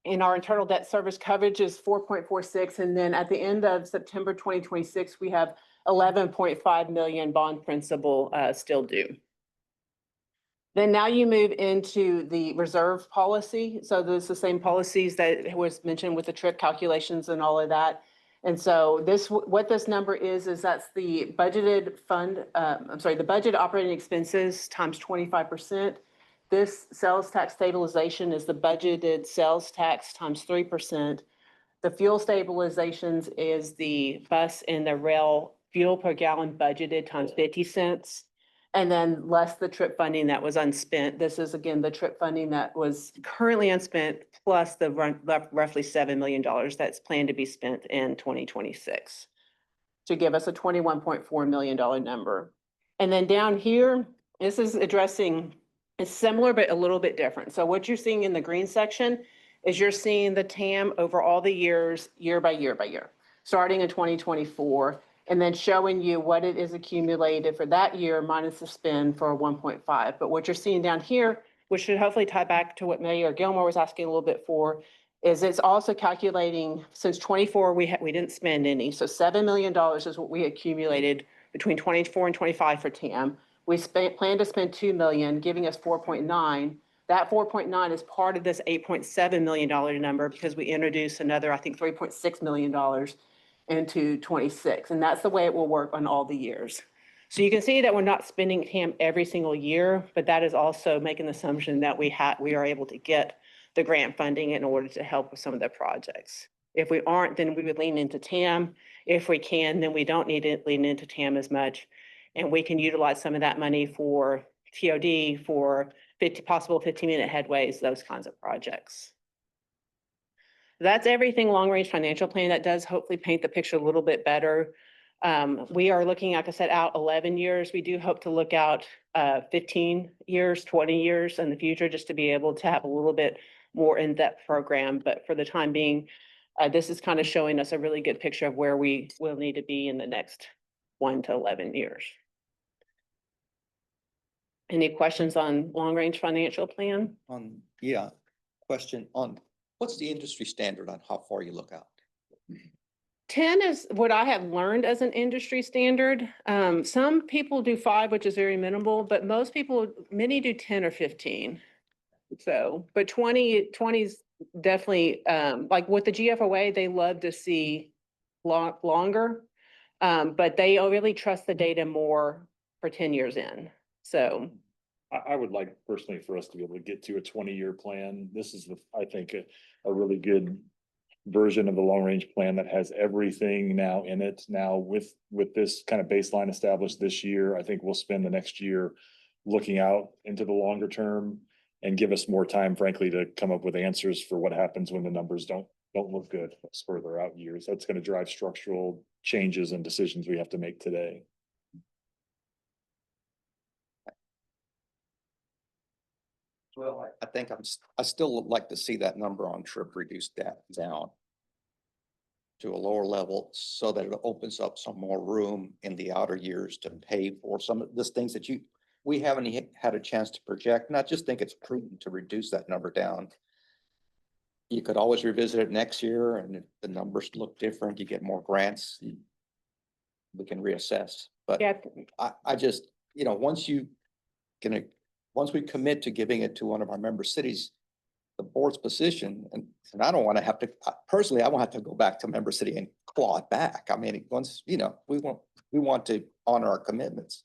And our internal debt service coverage is 4.46. And then at the end of September 2026, we have 11.5 million bond principal still due. Then now you move into the reserve policy. So there's the same policies that was mentioned with the trip calculations and all of that. And so what this number is that's the budgeted fund, the budget operating expenses times 25%. This sales tax stabilization is the budgeted sales tax times 3%. The fuel stabilizations is the bus and the rail fuel per gallon budgeted times 50 cents. And then less the trip funding that was unspent. This is again, the trip funding that was currently unspent plus the roughly $7 million that's planned to be spent in 2026 to give us a $21.4 million number. And then down here, this is addressing, it's similar, but a little bit different. So what you're seeing in the green section is you're seeing the TAM over all the years, year by year by year, starting in 2024. And then showing you what it is accumulated for that year minus the spend for 1.5. But what you're seeing down here, which should hopefully tie back to what Mayor Gilmore was asking a little bit for, is it's also calculating since 24, we didn't spend any. So $7 million is what we accumulated between 24 and 25 for TAM. We plan to spend 2 million, giving us 4.9. That 4.9 is part of this $8.7 million number because we introduced another, I think, $3.6 million into 26. And that's the way it will work on all the years. So you can see that we're not spending TAM every single year, but that is also making the assumption that we are able to get the grant funding in order to help with some of the projects. If we aren't, then we would lean into TAM. If we can, then we don't need to lean into TAM as much. And we can utilize some of that money for TOD, for possible 15-minute headways, those kinds of projects. That's everything long-range financial plan. That does hopefully paint the picture a little bit better. We are looking, like I said, out 11 years. We do hope to look out 15 years, 20 years in the future, just to be able to have a little bit more in-depth program. But for the time being, this is kind of showing us a really good picture of where we will need to be in the next 1 to 11 years. Any questions on long-range financial plan? Question on, what's the industry standard on how far you look out? 10 is what I have learned as an industry standard. Some people do 5, which is very minimal, but many do 10 or 15. So, but 20 is definitely, like with the GFOA, they love to see longer, but they really trust the data more for 10 years in. So I would like personally for us to be able to get to a 20-year plan. This is, I think, a really good version of the long-range plan that has everything now in it. Now with this kind of baseline established this year, I think we'll spend the next year looking out into the longer term and give us more time, frankly, to come up with answers for what happens when the numbers don't look good further out years. That's going to drive structural changes and decisions we have to make today. Well, I think I still would like to see that number on trip reduced down. to a lower level so that it opens up some more room in the outer years to pay for some of these things that we haven't had a chance to project. And I just think it's prudent to reduce that number down. You could always revisit it next year, and if the numbers look different, you get more grants, we can reassess. But Yeah, I just, once we commit to giving it to one of our member cities, the board's position, and I don't want to have to, personally, I won't have to go back to member city and claw it back. I mean, once, we want to honor our commitments.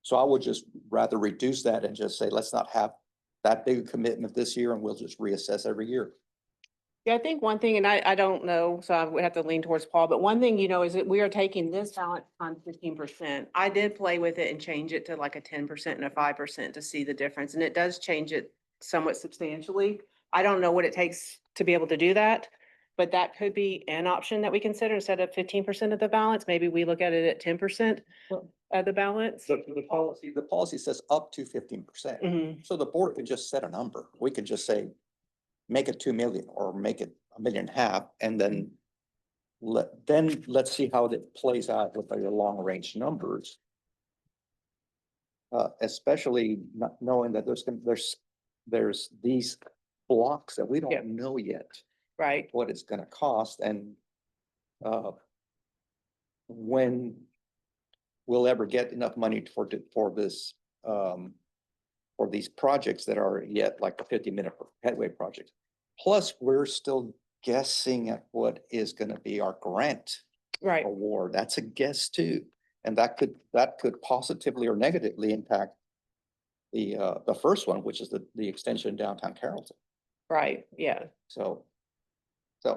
So I would just rather reduce that and just say, let's not have that big a commitment this year, and we'll just reassess every year. yeah, I think one thing, and I don't know, so I would have to lean towards Paul, but one thing, is that we are taking this balance on 15%. I did play with it and change it to like a 10% and a 5% to see the difference, and it does change it somewhat substantially. I don't know what it takes to be able to do that, but that could be an option that we consider instead of 15% of the balance. Maybe we look at it at 10% of the balance. The policy says up to 15%. Mhm. So the board could just set a number. We could just say, make it 2 million or make it 1.5 million, and then let's see how it plays out with your long range numbers. Especially not knowing that there's these blocks that we Yeah. don't know yet Right. what it's gonna cost, and when we'll ever get enough money for this for these projects that are yet like the 50-minute headway project. Plus, we're still guessing at what is gonna be our grant Right. award. That's a guess too. And that could positively or negatively impact the first one, which is the extension downtown Carrollton. Right. Yeah. So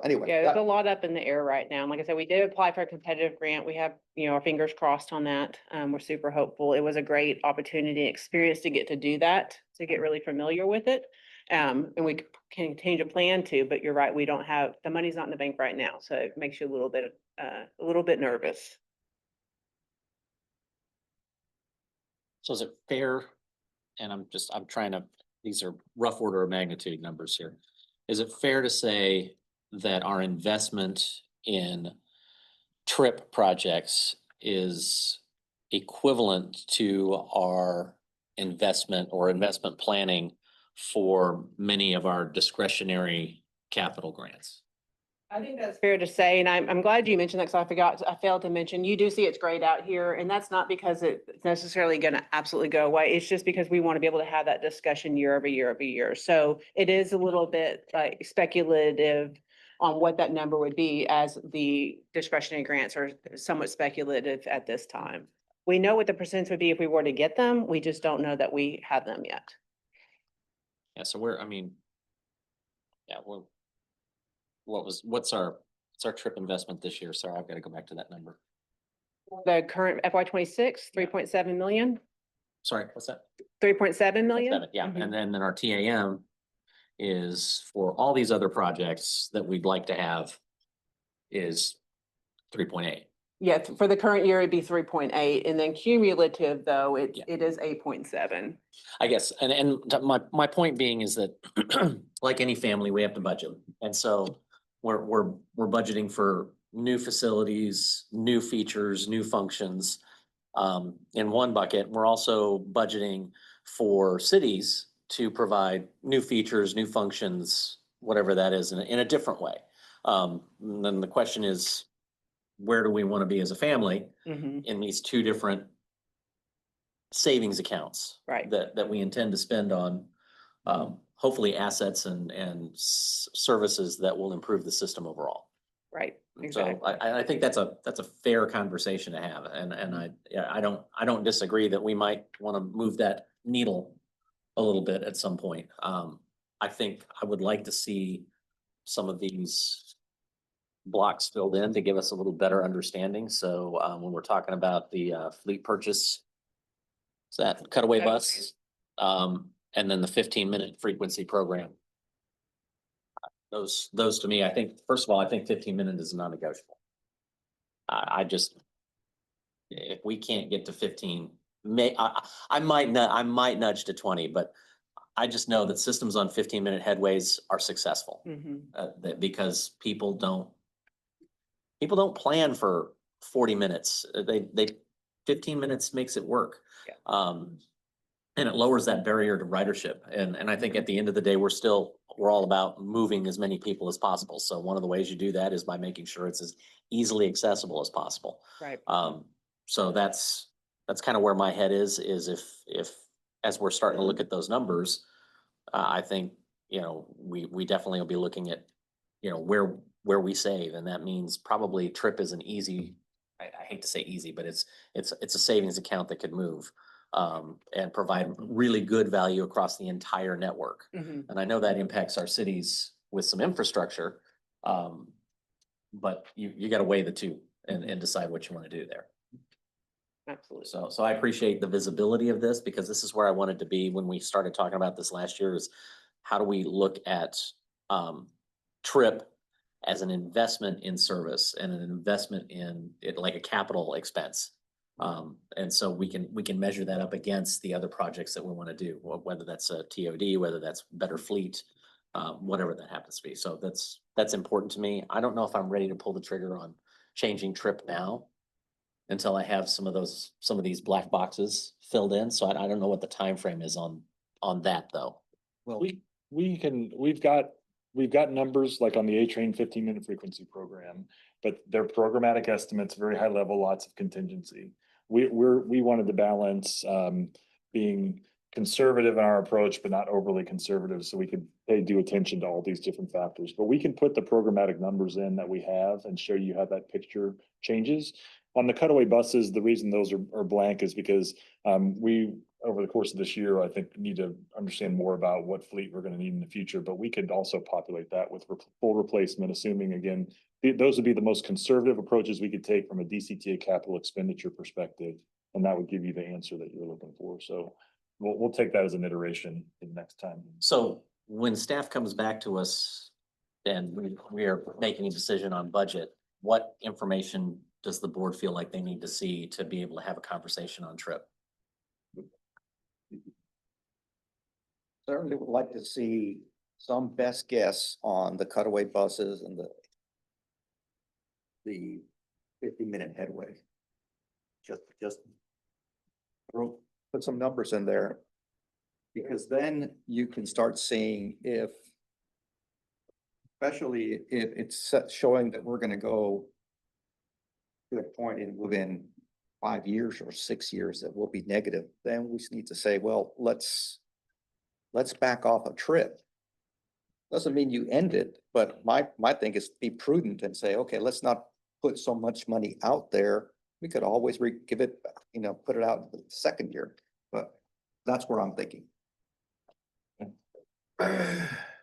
anyway. Yeah, there's that- a lot up in the air right now. And like I said, we did apply for a competitive grant. We have, our fingers crossed on that. We're super hopeful. It was a great opportunity and experience to get to do that, to get really familiar with it. And we continue to plan to, but you're right, we don't have, the money's not in the bank right now. So it makes you a little bit nervous. So is it fair? And I'm trying to, these are rough order of magnitude numbers here. Is it fair to say that our investment in trip projects is equivalent to our investment or investment planning for many of our discretionary capital grants? I think that's fair to say, and I'm glad you mentioned that, because I failed to mention, you do see it's grayed out here, and that's not because it's necessarily gonna absolutely go away. It's just because we want to be able to have that discussion year over year over year. So it is a little bit like speculative on what that number would be, as the discretionary grants are somewhat speculative at this time. We know what the percents would be if we were to get them. We just don't know that we have them yet. Yeah, so what's our trip investment this year? Sorry, I've got to go back to that number. The current FY 26, 3.7 million, Sorry, what's that? 3.7 million. 7, yeah, Mhm. and then our TAM is for all these other projects that we'd like to have is 3.8. Yeah, for the current year, it'd be 3.8, and then cumulative, though, it Yeah. is 8.7. I guess, and my point being is that like any family, we have to budget. And so we're budgeting for new facilities, new features, new functions. In one bucket, we're also budgeting for cities to provide new features, new functions, whatever that is, in a different way. And then the question is, where do we want to be as a family Mhm. in these two different savings accounts? Right. That we intend to spend on, hopefully assets and services that will improve the system overall. Right, So exactly. I think that's a fair conversation to have, and I don't disagree that we might want to move that needle a little bit at some point. I think I would like to see some of these blocks filled in to give us a little better understanding. So when we're talking about the fleet purchase, is that cutaway bus, and then the 15-minute frequency program. Those to me, I think, first of all, I think 15-minute is non-negotiable. I just, if we can't get to 15, I might nudge to 20, but I just know that systems on 15-minute headways are successful. Mhm. Because people don't people don't plan for 40 minutes. They 15 minutes makes it work. Yeah. And it lowers that barrier to ridership. And I think at the end of the day, we're all about moving as many people as possible. So one of the ways you do that is by making sure it's as easily accessible as possible. Right. So that's kind of where my head is if, as we're starting to look at those numbers, I think, we definitely will be looking at, where we save, and that means probably TRIP is an easy, I hate to say easy, but it's a savings account that could move and provide really good value across the entire network. Mhm. And I know that impacts our cities with some infrastructure. But you got to weigh the two and decide what you want to do there. Absolutely. So I appreciate the visibility of this, because this is where I wanted to be when we started talking about this last year, is how do we look at TRIP as an investment in service and an investment in it, like a capital expense. And so we can measure that up against the other projects that we want to do, whether that's a TOD, whether that's better fleet, whatever that happens to be. So that's important to me. I don't know if I'm ready to pull the trigger on changing TRIP now until I have some of these black boxes filled in. So I don't know what the time frame is on that, though. Well, We've got numbers like on the A-Train 15-minute frequency program, but they're programmatic estimates, very high level, lots of contingency. We wanted to balance being conservative in our approach, but not overly conservative, so we could pay due attention to all these different factors. But we can put the programmatic numbers in that we have and show you how that picture changes. On the cutaway buses, the reason those are blank is because we, over the course of this year, I think need to understand more about what fleet we're going to need in the future, but we could also populate that with full replacement, assuming, again, those would be the most conservative approaches we could take from a DCTA capital expenditure perspective, and that would give you the answer that you're looking for. So we'll take that as an iteration in next time. So when staff comes back to us and we are making a decision on budget, what information does the board feel like they need to see to be able to have a conversation on TRIP? certainly would like to see some best guess on the cutaway buses and the 50-minute headway. Just put some numbers in there, because then you can start seeing if, especially if it's showing that we're going to go to a point within 5 years or 6 years that will be negative, then we need to say, well, let's back off a TRIP. Doesn't mean you end it, but my thing is be prudent and say, okay, let's not put so much money out there. We could always give it, put it out the second year, but that's where I'm thinking.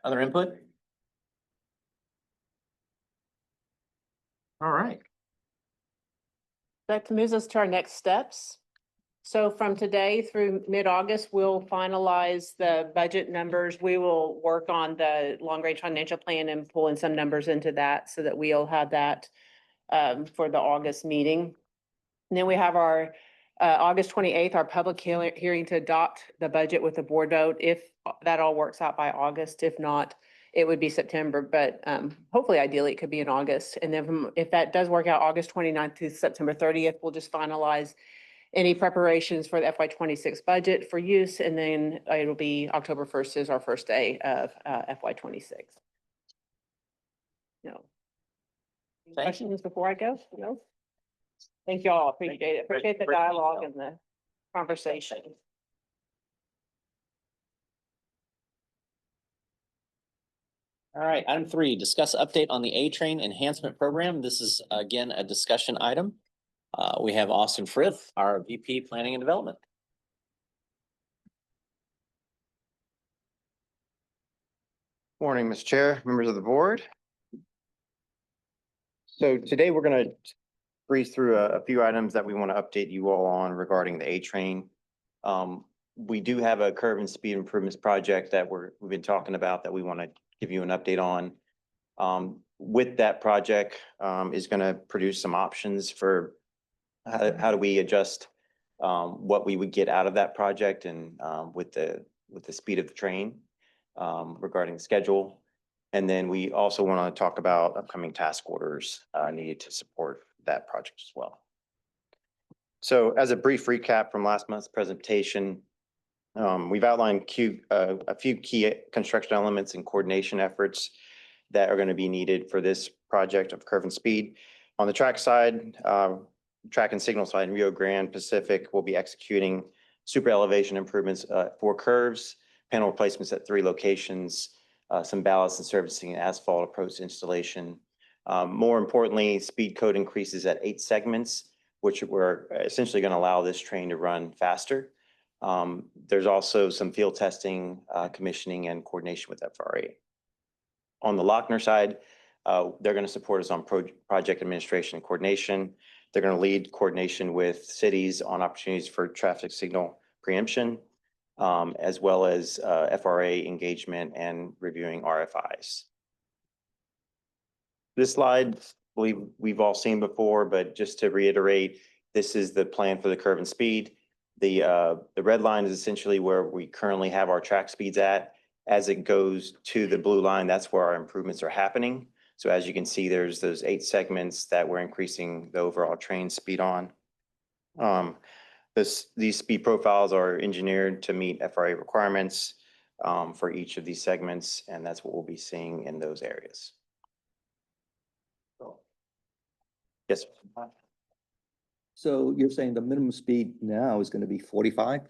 Other input? All right. That moves us to our next steps. So from today through mid-August, we'll finalize the budget numbers. We will work on the long-range financial plan and pull in some numbers into that so that we'll have that for the August meeting. And then we have our August 28th, our public hearing to adopt the budget with the board vote. If that all works out by August, if not, it would be September, but hopefully ideally it could be in August. And then if that does work out, August 29th to September 30th, we'll just finalize any preparations for the FY26 budget for use. And then it'll be October 1st is our first day of FY26. No. Questions before I go? No? Thank you all. Appreciate it. Appreciate the dialogue and the conversation. All right, item 3, discuss update on the A-Train enhancement program. This is again a discussion item. We have Austin Frith, our VP Planning and Development. Morning, Mr. Chair, members of the board. So today we're going to breeze through a few items that we want to update you all on regarding the A-Train. We do have a curb and speed improvements project that we've been talking about that we want to give you an update on. With that project is going to produce some options for how do we adjust what we would get out of that project and with the speed of the train regarding schedule. And then we also want to talk about upcoming task orders needed to support that project as well. So as a brief recap from last month's presentation, we've outlined a few key construction elements and coordination efforts that are going to be needed for this project of curve and speed. On the track side, track and signal side in Rio Grande Pacific will be executing super elevation improvements for curves, panel replacements at 3 locations, some ballast and servicing and asphalt approach installation. More importantly, speed code increases at 8 segments, which we're essentially going to allow this train to run faster. There's also some field testing, commissioning, and coordination with FRA. On the Lochner side, they're going to support us on project administration and coordination. They're going to lead coordination with cities on opportunities for traffic signal preemption, as well as FRA engagement and reviewing RFIs. This slide we've all seen before, but just to reiterate, this is the plan for the curve and speed. The red line is essentially where we currently have our track speeds at. As it goes to the blue line, that's where our improvements are happening. So as you can see, there's those 8 segments that we're increasing the overall train speed on. These speed profiles are engineered to meet FRA requirements for each of these segments, and that's what we'll be seeing in those areas. Yes, sir. So you're saying the minimum speed now is gonna be 45?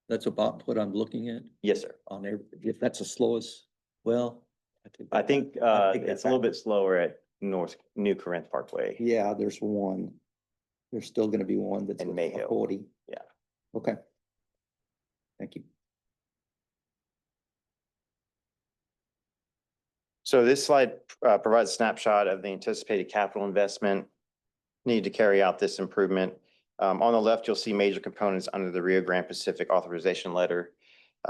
That's about what I'm looking at Yes, sir. on every, if that's the slowest, well. I think I think it's that's a little bit slower at New Corinth Parkway. Yeah, there's one. There's still gonna be one that's In a Mayhill. 40. Yeah. Okay. Thank you. So this slide provides a snapshot of the anticipated capital investment needed to carry out this improvement. On the left, you'll see major components under the Rio Grande Pacific authorization letter,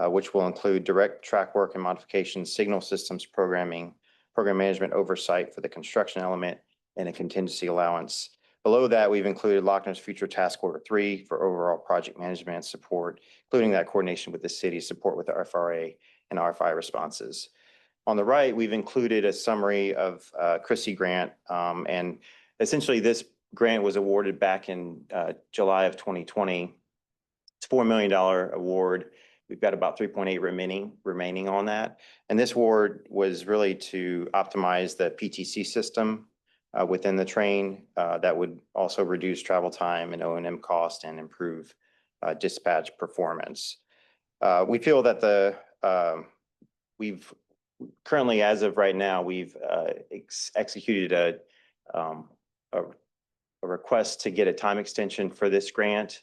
which will include direct track work and modifications, signal systems programming, program management oversight for the construction element, and a contingency allowance. Below that, we've included Lochner's future task order 3 for overall project management and support, including that coordination with the city, support with the FRA and RFI responses. On the right, we've included a summary of Chrissy grant, and essentially this grant was awarded back in July of 2020. It's a $4 million award. We've got about 3.8 remaining on that. And this award was really to optimize the PTC system within the train that would also reduce travel time and O&M cost and improve dispatch performance. We feel that we've currently, as of right now, we've executed a request to get a time extension for this grant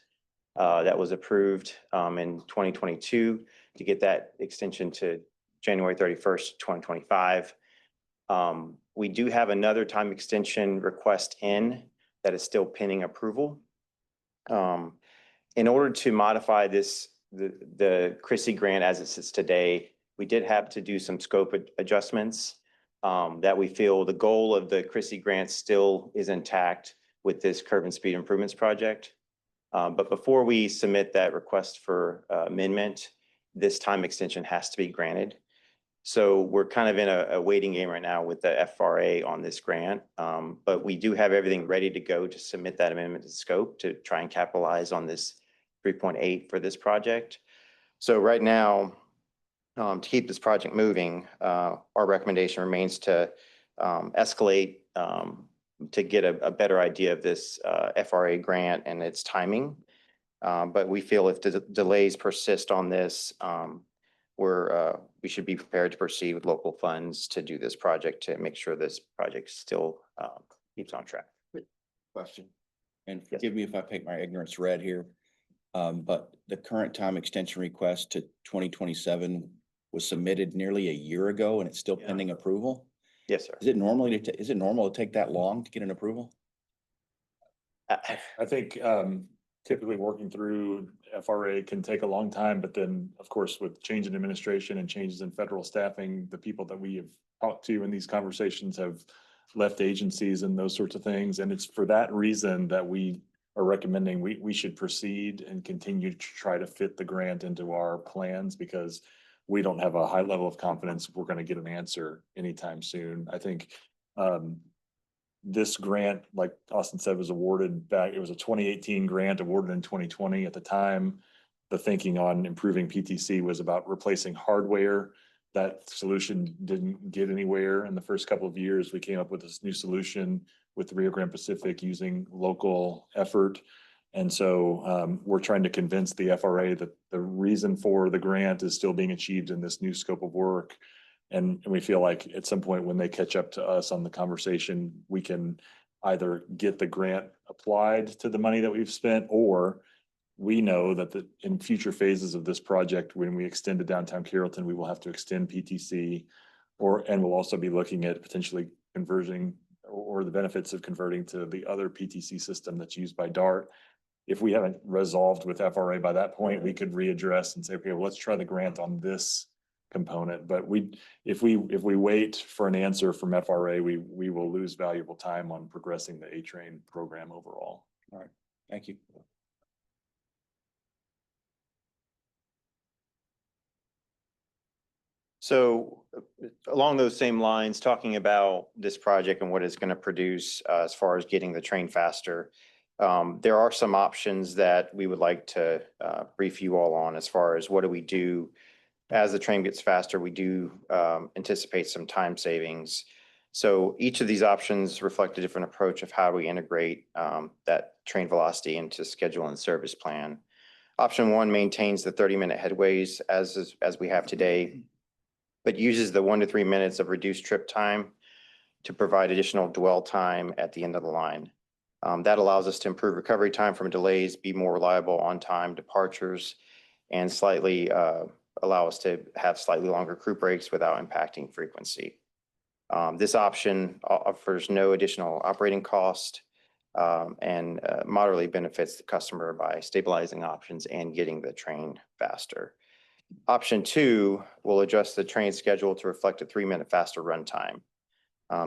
that was approved in 2022 to get that extension to January 31st, 2025. We do have another time extension request in that is still pending approval. In order to modify the Chrissy grant as it sits today, we did have to do some scope adjustments that we feel the goal of the Chrissy grant still is intact with this curve and speed improvements project. But before we submit that request for amendment, this time extension has to be granted. So we're kind of in a waiting game right now with the FRA on this grant. But we do have everything ready to go to submit that amendment to scope to try and capitalize on this 3.8 for this project. So right now, to keep this project moving, our recommendation remains to escalate to get a better idea of this FRA grant and its timing. But we feel if the delays persist on this, we should be prepared to proceed with local funds to do this project to make sure this project still keeps on track. Question, and Yes. forgive me if I take my ignorance red here. But the current time extension request to 2027 was submitted nearly a year ago and it's still Yeah. pending approval. Yes, sir. Is it normal to take that long to get an approval? I think typically working through FRA can take a long time, but then, of course, with change in administration and changes in federal staffing, the people that we have talked to in these conversations have left agencies and those sorts of things. And it's for that reason that we are recommending we should proceed and continue to try to fit the grant into our plans, because we don't have a high level of confidence we're gonna get an answer anytime soon. I think, this grant, like Austin said, was awarded back, it was a 2018 grant awarded in 2020. At the time, the thinking on improving PTC was about replacing hardware. That solution didn't get anywhere. In the first couple of years, we came up with this new solution with Rio Grande Pacific using local effort. And so we're trying to convince the FRA that the reason for the grant is still being achieved in this new scope of work. And we feel like at some point when they catch up to us on the conversation, we can either get the grant applied to the money that we've spent, or we know that in future phases of this project, when we extend to downtown Carrollton, we will have to extend PTC, and we'll also be looking at potentially converting or the benefits of converting to the other PTC system that's used by DART. If we haven't resolved with FRA by that point, we could readdress and say, okay, well, let's try the grant on this component. But if we wait for an answer from FRA, we will lose valuable time on progressing the A-Train program overall. All right, thank you. So along those same lines, talking about this project and what it's going to produce as far as getting the train faster, there are some options that we would like to brief you all on as far as what do we do as the train gets faster. We do anticipate some time savings. So each of these options reflect a different approach of how we integrate that train velocity into schedule and service plan. Option 1 maintains the 30-minute headways as we have today, but uses the 1 to 3 minutes of reduced trip time to provide additional dwell time at the end of the line. That allows us to improve recovery time from delays, be more reliable on-time departures, and slightly allow us to have slightly longer crew breaks without impacting frequency. This option offers no additional operating cost and moderately benefits the customer by stabilizing options and getting the train faster. Option 2 will adjust the train schedule to reflect a 3-minute faster run time.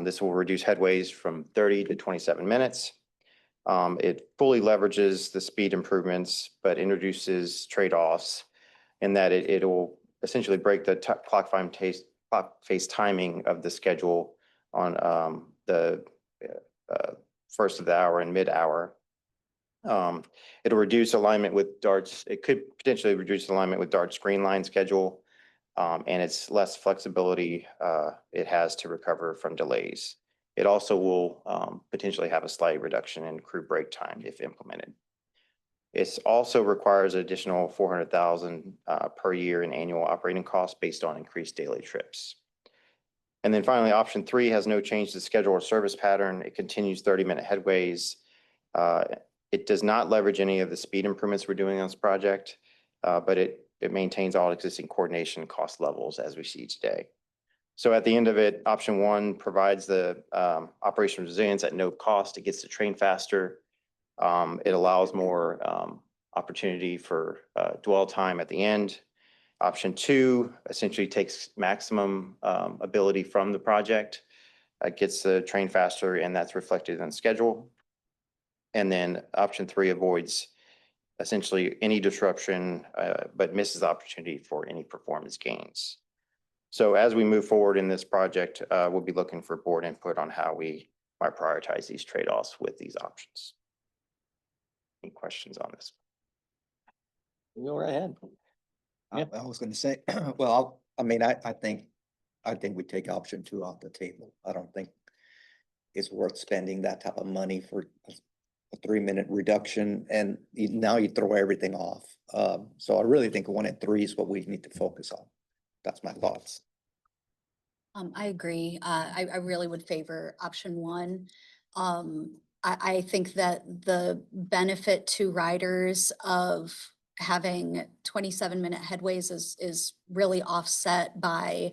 This will reduce headways from 30 to 27 minutes. It fully leverages the speed improvements, but introduces trade-offs in that it will essentially break the clock face timing of the schedule on the first of the hour and mid-hour. It'll reduce alignment with DART's, it could potentially reduce alignment with DART's green line schedule, and it's less flexibility it has to recover from delays. It also will potentially have a slight reduction in crew break time if implemented. It also requires an additional $400,000 per year in annual operating costs based on increased daily trips. And then finally, option 3 has no change to schedule or service pattern. It continues 30-minute headways. It does not leverage any of the speed improvements we're doing on this project, but it maintains all existing coordination cost levels as we see today. So at the end of it, option 1 provides the operational resilience at no cost. It gets the train faster. It allows more opportunity for dwell time at the end. Option 2 essentially takes maximum ability from the project, gets the train faster, and that's reflected in schedule. And then option 3 avoids essentially any disruption, but misses opportunity for any performance gains. So as we move forward in this project, we'll be looking for board input on how we might prioritize these trade-offs with these options. Any questions on this? Go right ahead. Yeah. I was gonna say, well, I think we take option 2 off the table. I don't think it's worth spending that type of money for a 3-minute reduction, and now you throw everything off. So I really think 1 and 3 is what we need to focus on. That's my thoughts. I agree. I really would favor option 1. I think that the benefit to riders of having 27-minute headways is really offset by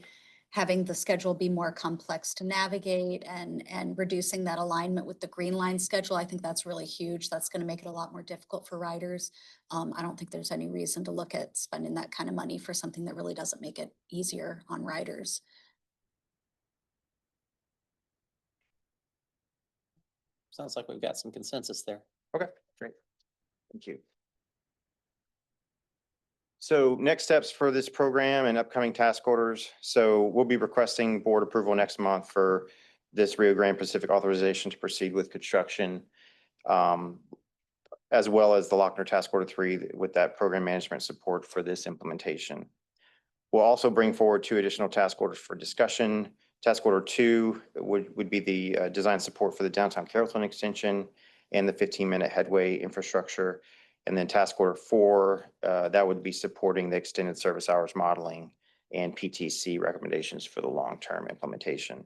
having the schedule be more complex to navigate and reducing that alignment with the green line schedule. I think that's really huge. That's going to make it a lot more difficult for riders. I don't think there's any reason to look at spending that kind of money for something that really doesn't make it easier on riders. Sounds like we've got some consensus there. Okay, great. Thank you. So next steps for this program and upcoming task orders. So we'll be requesting board approval next month for this Rio Grande Pacific authorization to proceed with construction, as well as the Lochner Task Order 3 with that program management support for this implementation. We'll also bring forward 2 additional task orders for discussion. Task Order 2 would be the design support for the downtown Carrollton extension and the 15-minute headway infrastructure. And then Task Order 4, that would be supporting the extended service hours modeling and PTC recommendations for the long-term implementation.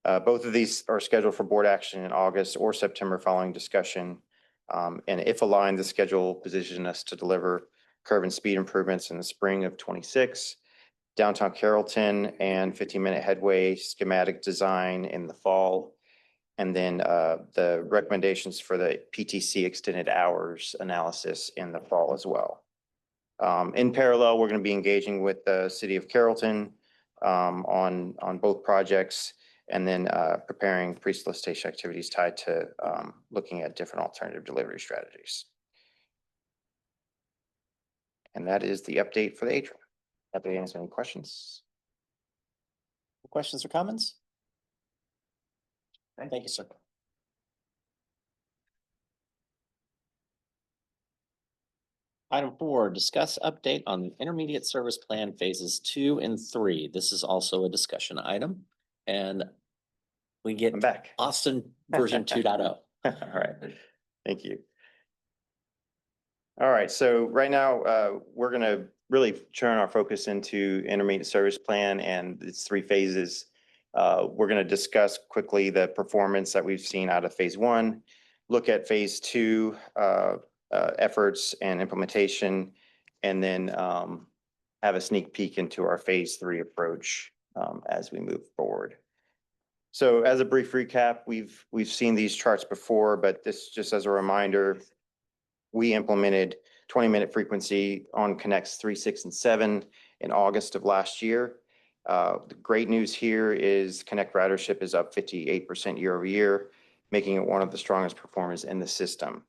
Both of these are scheduled for board action in August or September following discussion. And if aligned, the schedule positions us to deliver curve and speed improvements in the spring of 26, downtown Carrollton and 15-minute headway schematic design in the fall. And then the recommendations for the PTC extended hours analysis in the fall as well. In parallel, we're going to be engaging with the city of Carrollton on both projects, and then preparing pre-solicitation activities tied to looking at different alternative delivery strategies. And that is the update for the atrium. Happy to answer any questions. Questions or comments? Thank you, sir. Item 4, discuss update on the intermediate service plan phases 2 and 3. This is also a discussion item, and we get I'm back. Austin version 2.0. All right, thank you. All right, so right now, we're gonna really turn our focus into intermediate service plan and its 3 phases. We're gonna discuss quickly the performance that we've seen out of phase 1, look at phase 2 efforts and implementation, and then have a sneak peek into our phase 3 approach as we move forward. So as a brief recap, we've seen these charts before, but this just as a reminder, we implemented 20-minute frequency on Connects 3, 6, and 7 in August of last year. The great news here is Connect ridership is up 58% year over year, making it one of the strongest performers in the system.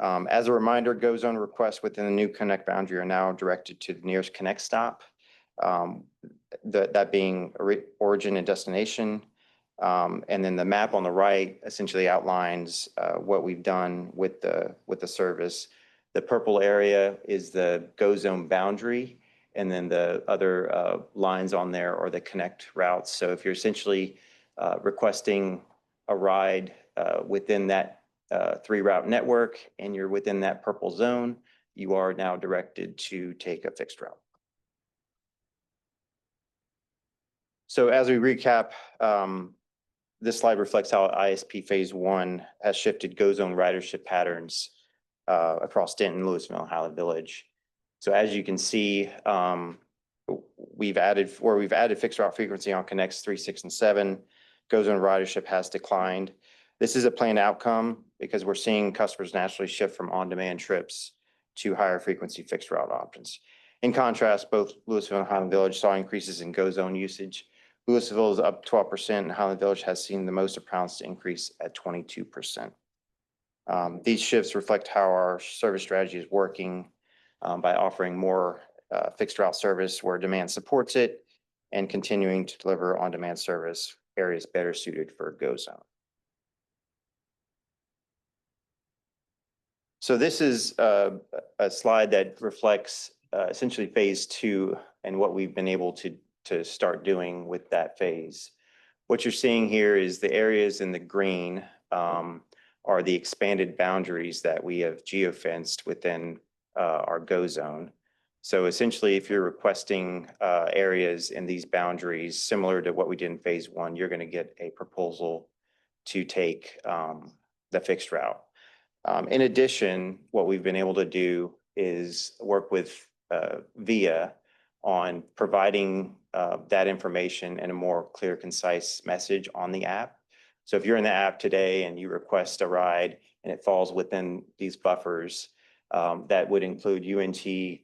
As a reminder, GO zone requests within the new Connect boundary are now directed to the nearest Connect stop, that being origin and destination. And then the map on the right essentially outlines what we've done with the service. The purple area is the GO zone boundary, and then the other lines on there are the Connect routes. So if you're essentially requesting a ride within that 3-route network and you're within that purple zone, you are now directed to take a fixed route. So as we recap, this slide reflects how ISP phase 1 has shifted GO zone ridership patterns across Denton, Louisville, and Highland Village. So as you can see, we've added fixed route frequency on Connects 3, 6, and 7. GO zone ridership has declined. This is a planned outcome because we're seeing customers naturally shift from on-demand trips to higher frequency fixed route options. In contrast, both Louisville and Highland Village saw increases in GO zone usage. Louisville is up 12%, and Highland Village has seen the most pronounced increase at 22%. These shifts reflect how our service strategy is working by offering more fixed route service where demand supports it and continuing to deliver on-demand service areas better suited for GO zone. So this is a slide that reflects essentially phase 2 and what we've been able to start doing with that phase. What you're seeing here is the areas in the green are the expanded boundaries that we have geofenced within our GO zone. So essentially, if you're requesting areas in these boundaries, similar to what we did in phase 1, you're going to get a proposal to take the fixed route. In addition, what we've been able to do is work with VIA on providing that information in a more clear, concise message on the app. So if you're in the app today and you request a ride and it falls within these buffers, that would include UNT,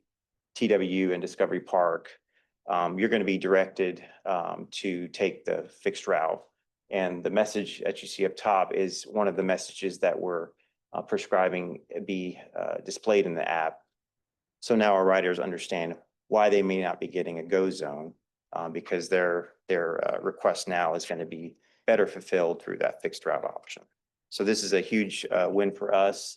TW, and Discovery Park, you're going to be directed to take the fixed route. And the message that you see up top is one of the messages that we're prescribing be displayed in the app. So now our riders understand why they may not be getting a go zone, because their request now is going to be better fulfilled through that fixed route option. So this is a huge win for us.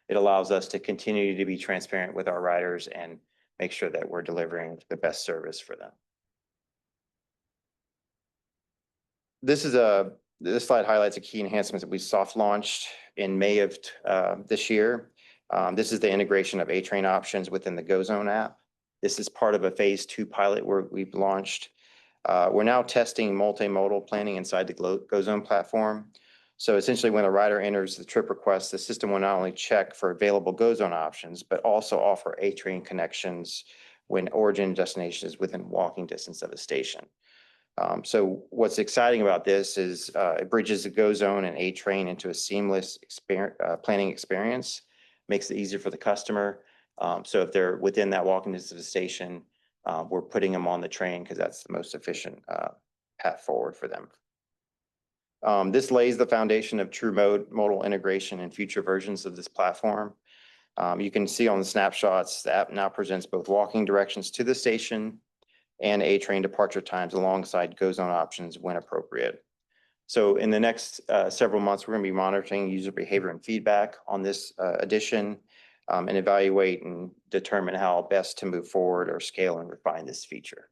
It allows us to continue to be transparent with our riders and make sure that we're delivering the best service for them. This slide highlights a key enhancements that we soft launched in May of this year. This is the integration of A-Train options within the GoZone app. This is part of a phase 2 pilot where we've launched. We're now testing multimodal planning inside the GoZone platform. So essentially, when a rider enters the trip request, the system will not only check for available GoZone options, but also offer A-Train connections when origin destination is within walking distance of a station. So what's exciting about this is it bridges the GoZone and A-Train into a seamless planning experience, makes it easier for the customer. So if they're within that walking distance of the station, we're putting them on the train because that's the most efficient path forward for them. This lays the foundation of true modal integration in future versions of this platform. You can see on the snapshots, the app now presents both walking directions to the station and A-Train departure times alongside GoZone options when appropriate. So in the next several months, we're going to be monitoring user behavior and feedback on this addition and evaluate and determine how best to move forward or scale and refine this feature.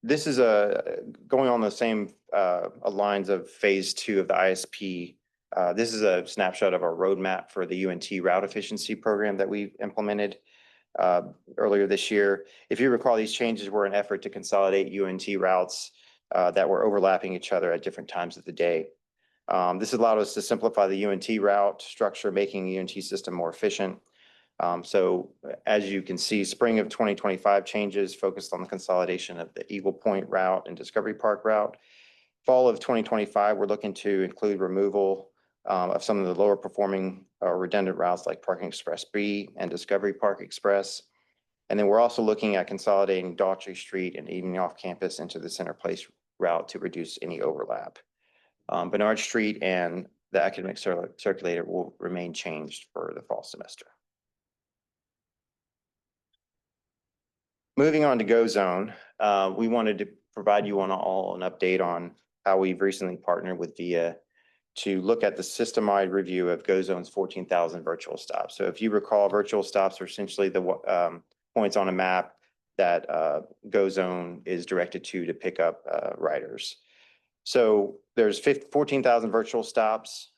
This is going on the same lines of phase 2 of the ISP. This is a snapshot of our roadmap for the UNT route efficiency program that we implemented earlier this year. If you recall, these changes were an effort to consolidate UNT routes that were overlapping each other at different times of the day. This allowed us to simplify the UNT route structure, making the UNT system more efficient. So as you can see, spring of 2025 changes focused on the consolidation of the Eagle Point route and Discovery Park route. Fall of 2025, we're looking to include removal of some of the lower performing redundant routes like Parking Express B and Discovery Park Express. And then we're also looking at consolidating Daughtry Street and Evening Off Campus into the Center Place route to reduce any overlap. Bernard Street and the Academic Circulator will remain changed for the fall semester. Moving on to GoZone, we wanted to provide you all an update on how we've recently partnered with VIA to look at the system-wide review of GoZone's 14,000 virtual stops. So if you recall, virtual stops are essentially the points on a map that GoZone is directed to pick up riders. So there's 14,000 virtual stops.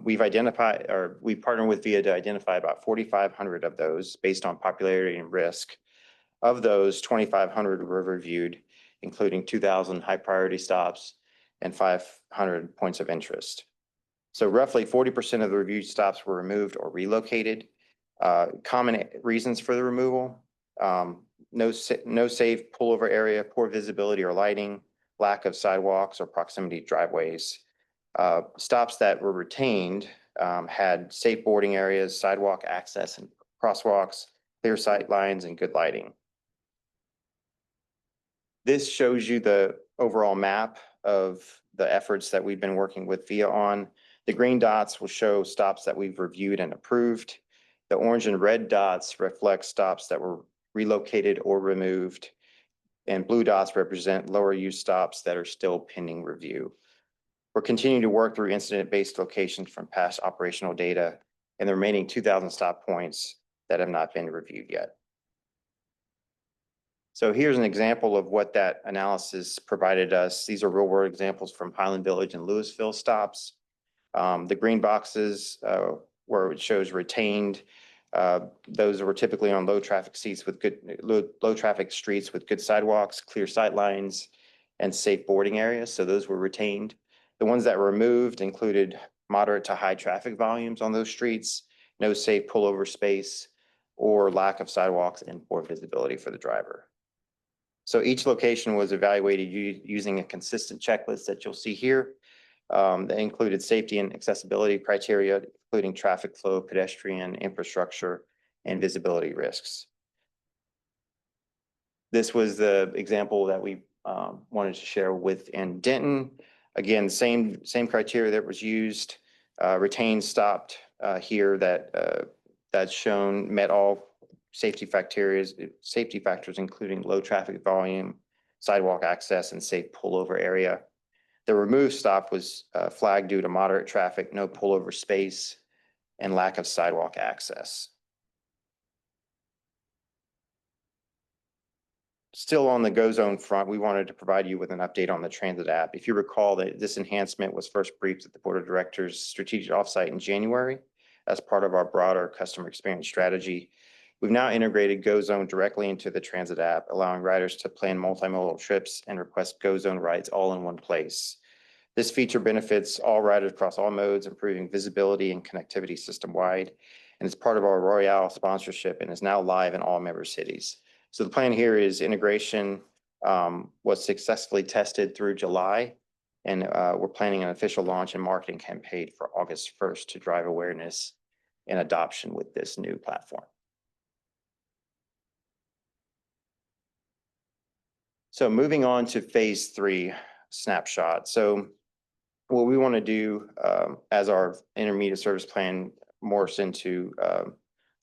We partnered with VIA to identify about 4,500 of those based on popularity and risk. Of those, 2,500 were reviewed, including 2,000 high priority stops and 500 points of interest. So roughly 40% of the reviewed stops were removed or relocated. Common reasons for the removal: no safe pullover area, poor visibility or lighting, lack of sidewalks or proximity driveways. Stops that were retained had safe boarding areas, sidewalk access and crosswalks, clear sight lines, and good lighting. This shows you the overall map of the efforts that we've been working with VIA on. The green dots will show stops that we've reviewed and approved. The orange and red dots reflect stops that were relocated or removed. And blue dots represent lower use stops that are still pending review. We're continuing to work through incident-based locations from past operational data and the remaining 2,000 stop points that have not been reviewed yet. So here's an example of what that analysis provided us. These are real-world examples from Highland Village and Louisville stops. The green boxes where it shows retained, those were typically on low traffic streets with good sidewalks, clear sight lines, and safe boarding areas. So those were retained. The ones that were removed included moderate to high traffic volumes on those streets, no safe pullover space, or lack of sidewalks and poor visibility for the driver. So each location was evaluated using a consistent checklist that you'll see here. That included safety and accessibility criteria, including traffic flow, pedestrian infrastructure, and visibility risks. This was the example that we wanted to share in Denton. Again, same criteria that was used, retained, stopped, here that's shown met all safety factors, including low traffic volume, sidewalk access, and safe pullover area. The removed stop was flagged due to moderate traffic, no pullover space, and lack of sidewalk access. Still on the Go Zone front, we wanted to provide you with an update on the transit app. If you recall that this enhancement was first briefed at the Board of Directors Strategic Offsite in January as part of our broader customer experience strategy. We've now integrated Go Zone directly into the transit app, allowing riders to plan multimodal trips and request Go Zone rides all in one place. This feature benefits all riders across all modes, improving visibility and connectivity system-wide, and it's part of our Royale sponsorship and is now live in all member cities. So the plan here is integration was successfully tested through July, and we're planning an official launch and marketing campaign for August 1st to drive awareness and adoption with this new platform. So moving on to phase 3 snapshot. So what we want to do as our intermediate service plan morphs into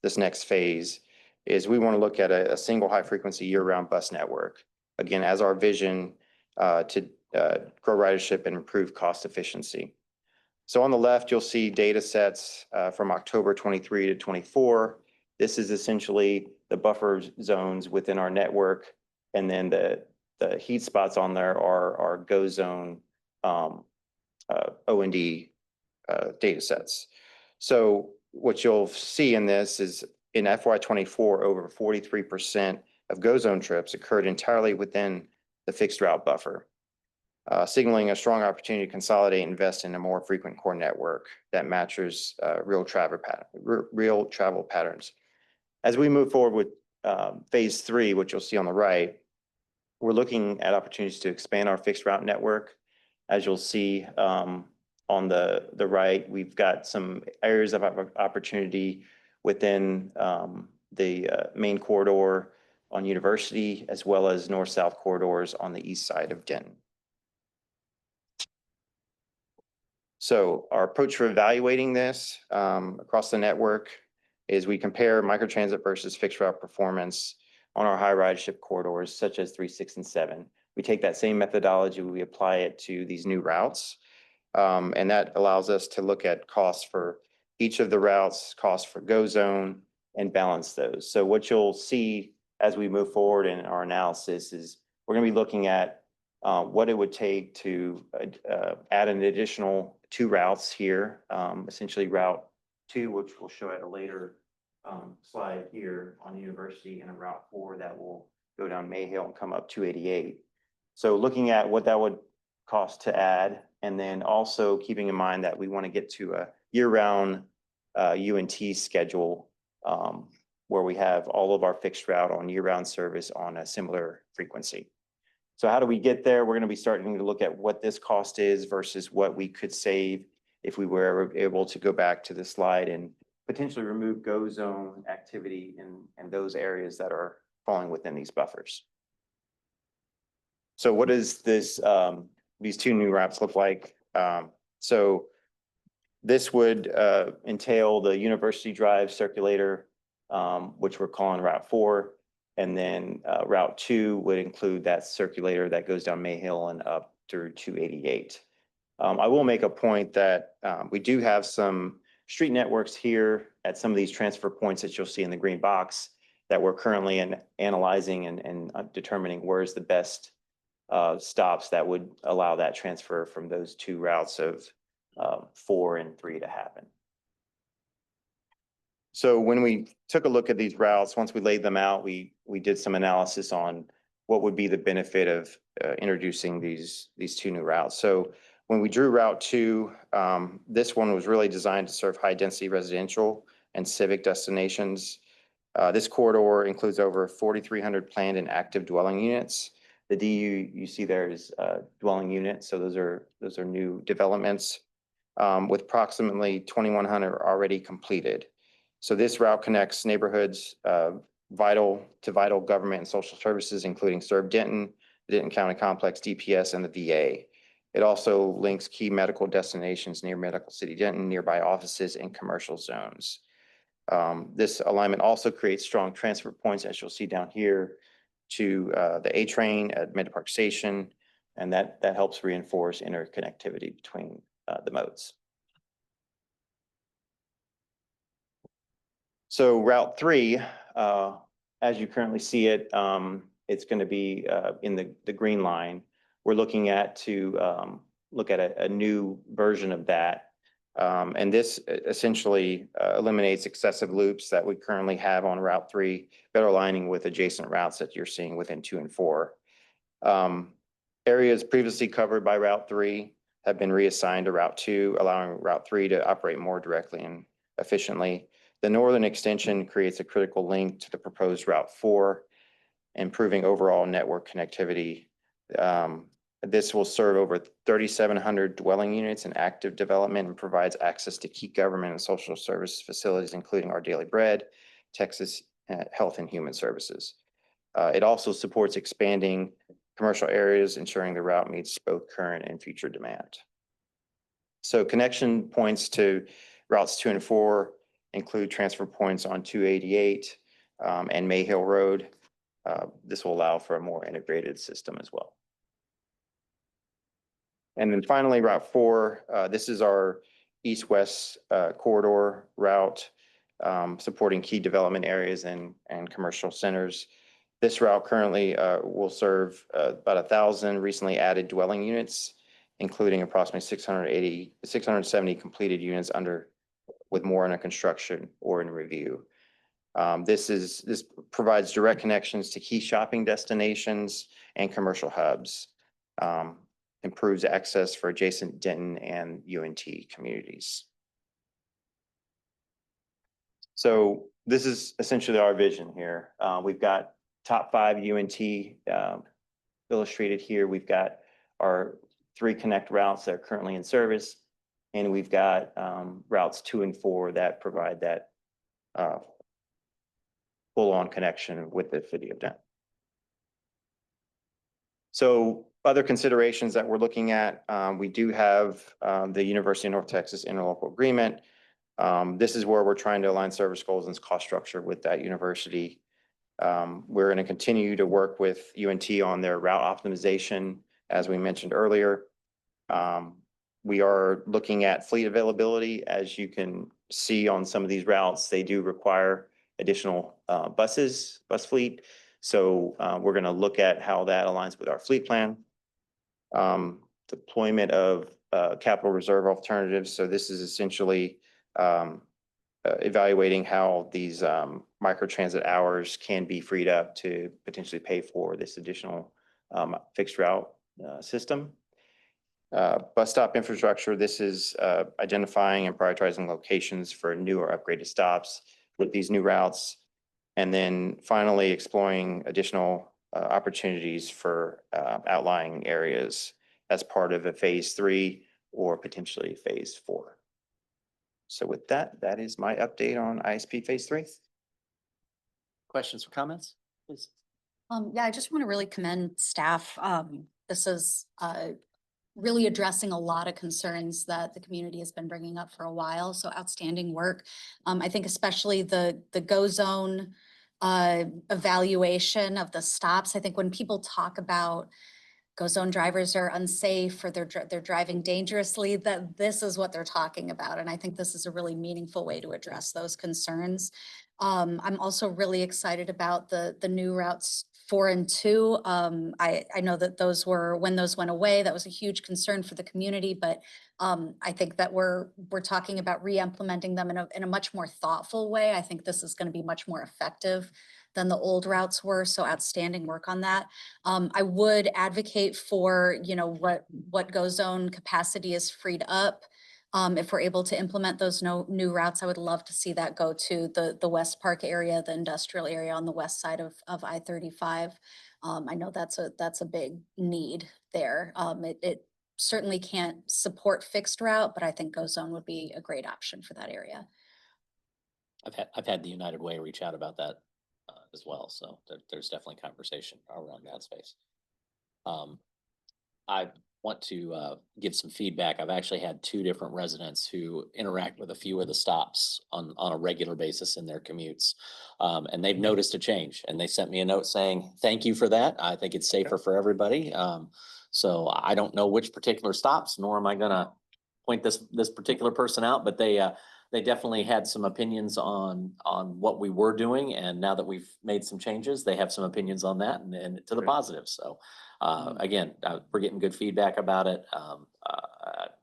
this next phase is we want to look at a single high frequency year-round bus network. Again, as our vision to grow ridership and improve cost efficiency. So on the left, you'll see data sets from October 23 to 24. This is essentially the buffer zones within our network. And then the heat spots on there are our Go Zone O&D data sets. So what you'll see in this is in FY24, over 43% of Go Zone trips occurred entirely within the fixed route buffer, signaling a strong opportunity to consolidate and invest in a more frequent core network that matches real travel patterns. As we move forward with phase 3, which you'll see on the right, we're looking at opportunities to expand our fixed route network. As you'll see on the right, we've got some areas of opportunity within the main corridor on University, as well as north-south corridors on the east side of Denton. So our approach for evaluating this across the network is we compare microtransit versus fixed route performance on our high ridership corridors, such as 3, 6, and 7. We take that same methodology, we apply it to these new routes, and that allows us to look at costs for each of the routes, costs for Go Zone, and balance those. So what you'll see as we move forward in our analysis is we're going to be looking at what it would take to add an additional 2 routes here, essentially Route 2, which we'll show at a later slide here on University, and a Route 4 that will go down Mayhill and come up 288. So looking at what that would cost to add, and then also keeping in mind that we want to get to a year-round UNT schedule where we have all of our fixed route on year-round service on a similar frequency. So how do we get there? We're going to be starting to look at what this cost is versus what we could save if we were able to go back to the slide and potentially remove Go Zone activity in those areas that are falling within these buffers. So what does this these 2 new routes look like? So this would entail the University Drive circulator, which we're calling Route 4. And then Route 2 would include that circulator that goes down Mayhill and up through 288. I will make a point that we do have some street networks here at some of these transfer points that you'll see in the green box that we're currently analyzing and determining where's the best stops that would allow that transfer from those 2 routes of 4 and 3 to happen. So when we took a look at these routes, once we laid them out, we did some analysis on what would be the benefit of introducing these 2 new routes. So when we drew Route 2, this one was really designed to serve high density residential and civic destinations. This corridor includes over 4,300 planned and active dwelling units. The DU you see there is dwelling units, so those are new developments with approximately 2,100 already completed. So this route connects neighborhoods vital government and social services, including Serve Denton, the Denton County Complex, DPS, and the VA. It also links key medical destinations near Medical City Denton, nearby offices and commercial zones. This alignment also creates strong transfer points, as you'll see down here, to the A train at Mid Park Station, and that helps reinforce interconnectivity between the modes. So Route 3, as you currently see it, it's going to be in the green line. We're looking at to look at a new version of that. And this essentially eliminates excessive loops that we currently have on Route 3, better aligning with adjacent routes that you're seeing within 2 and 4. Areas previously covered by Route 3 have been reassigned to Route 2, allowing Route 3 to operate more directly and efficiently. The northern extension creates a critical link to the proposed Route 4, improving overall network connectivity. This will serve over 3,700 dwelling units in active development and provides access to key government and social service facilities, including Our Daily Bread, Texas Health and Human Services. It also supports expanding commercial areas, ensuring the route meets both current and future demand. So connection points to routes 2 and 4 include transfer points on 288 and Mayhill Road. This will allow for a more integrated system as well. And then finally, Route 4, this is our east-west corridor route, supporting key development areas and commercial centers. This route currently will serve about 1,000 recently added dwelling units, including approximately 670 completed units with more under construction or in review. This provides direct connections to key shopping destinations and commercial hubs, improves access for adjacent Denton and UNT communities. So this is essentially our vision here. We've got top 5 UNT illustrated here. We've got our 3 connect routes that are currently in service, and we've got routes 2 and 4 that provide that full-on connection with the city of Denton. So other considerations that we're looking at, we do have the University of North Texas interlocal agreement. This is where we're trying to align service goals and cost structure with that university. We're going to continue to work with UNT on their route optimization, as we mentioned earlier. We are looking at fleet availability. As you can see on some of these routes, they do require additional bus fleet. So we're going to look at how that aligns with our fleet plan. Deployment of capital reserve alternatives. So this is essentially evaluating how these microtransit hours can be freed up to potentially pay for this additional fixed route system. Bus stop infrastructure. This is identifying and prioritizing locations for new or upgraded stops with these new routes. And then finally exploring additional opportunities for outlying areas as part of a phase 3 or potentially phase 4. So with that, that is my update on ISP phase 3. Questions or comments, please? Yeah, I just want to really commend staff. This is really addressing a lot of concerns that the community has been bringing up for a while. So outstanding work. I think especially the go zone evaluation of the stops. I think when people talk about go zone drivers are unsafe or they're driving dangerously, that this is what they're talking about. And I think this is a really meaningful way to address those concerns. I'm also really excited about the new routes 4 and 2. I know that those were, when those went away, that was a huge concern for the community, but I think that we're talking about re-implementing them in a much more thoughtful way. I think this is going to be much more effective than the old routes were. So outstanding work on that. I would advocate for, what go zone capacity is freed up. If we're able to implement those new routes, I would love to see that go to the West Park area, the industrial area on the west side of I-35. I know that's a big need there. It certainly can't support fixed route, but I think go zone would be a great option for that area. I've had the United Way reach out about that as well. So there's definitely conversation around that space. want to give some feedback. I've actually had two different residents who interact with a few of the stops on a regular basis in their commutes. And they've noticed a change, and they sent me a note saying, thank you for that. I think it's safer for everybody. So I don't know which particular stops, nor am I gonna point this particular person out, but they definitely had some opinions on what we were doing. And now that we've made some changes, they have some opinions on that and to the positive. So again, we're getting good feedback about it.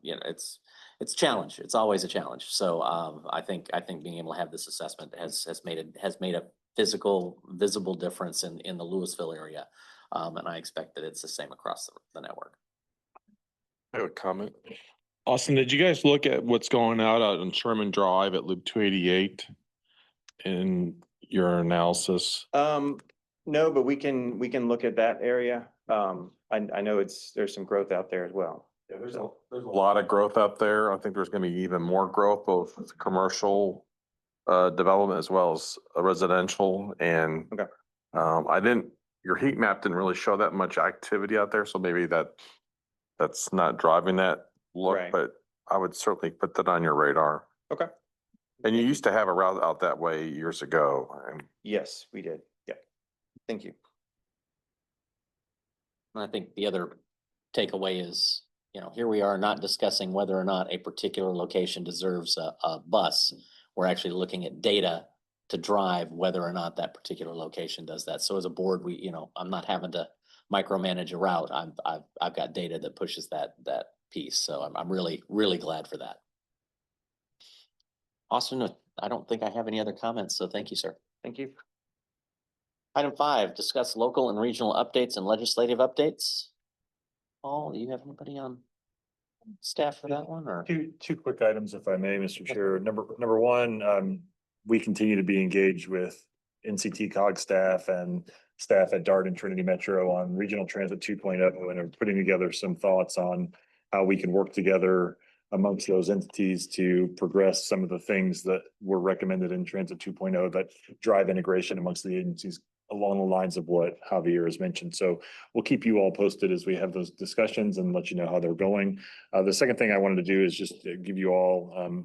You know, it's a challenge. It's always a challenge. So I think being able to have this assessment has made a physical, visible difference in the Louisville area. And I expect that it's the same across the network. I have a comment. Austin, did you guys look at what's going out on Sherman Drive at Loop 288 in your analysis? No, but we can look at that area. I know there's some growth out there as well. Yeah, there's a lot of growth up there. I think there's gonna be even more growth, both commercial development as well as residential. And Okay. your heat map didn't really show that much activity out there, so maybe that's not driving that look, Right. but I would certainly put that on your radar. Okay. And you used to have a route out that way years ago, and Yes, we did. Yeah. Thank you. And I think the other takeaway is, you know, here we are not discussing whether or not a particular location deserves a bus. We're actually looking at data to drive whether or not that particular location does that. So as a board, I'm not having to micromanage a route. I've got data that pushes that piece. So I'm really, really glad for that. Austin, I don't think I have any other comments, so thank you, sir. Thank you. Item 5, discuss local and regional updates and legislative updates. Paul, do you have anybody on staff for that one, or? Two quick items, if I may, Mr. Chair. Number one, we continue to be engaged with NCT COG staff and staff at DART and Trinity Metro on Regional Transit 2.0, and are putting together some thoughts on how we can work together amongst those entities to progress some of the things that were recommended in Transit 2.0 that drive integration amongst the agencies along the lines of what Javier has mentioned. So we'll keep you all posted as we have those discussions and let you know how they're going. The second thing I wanted to do is just give you all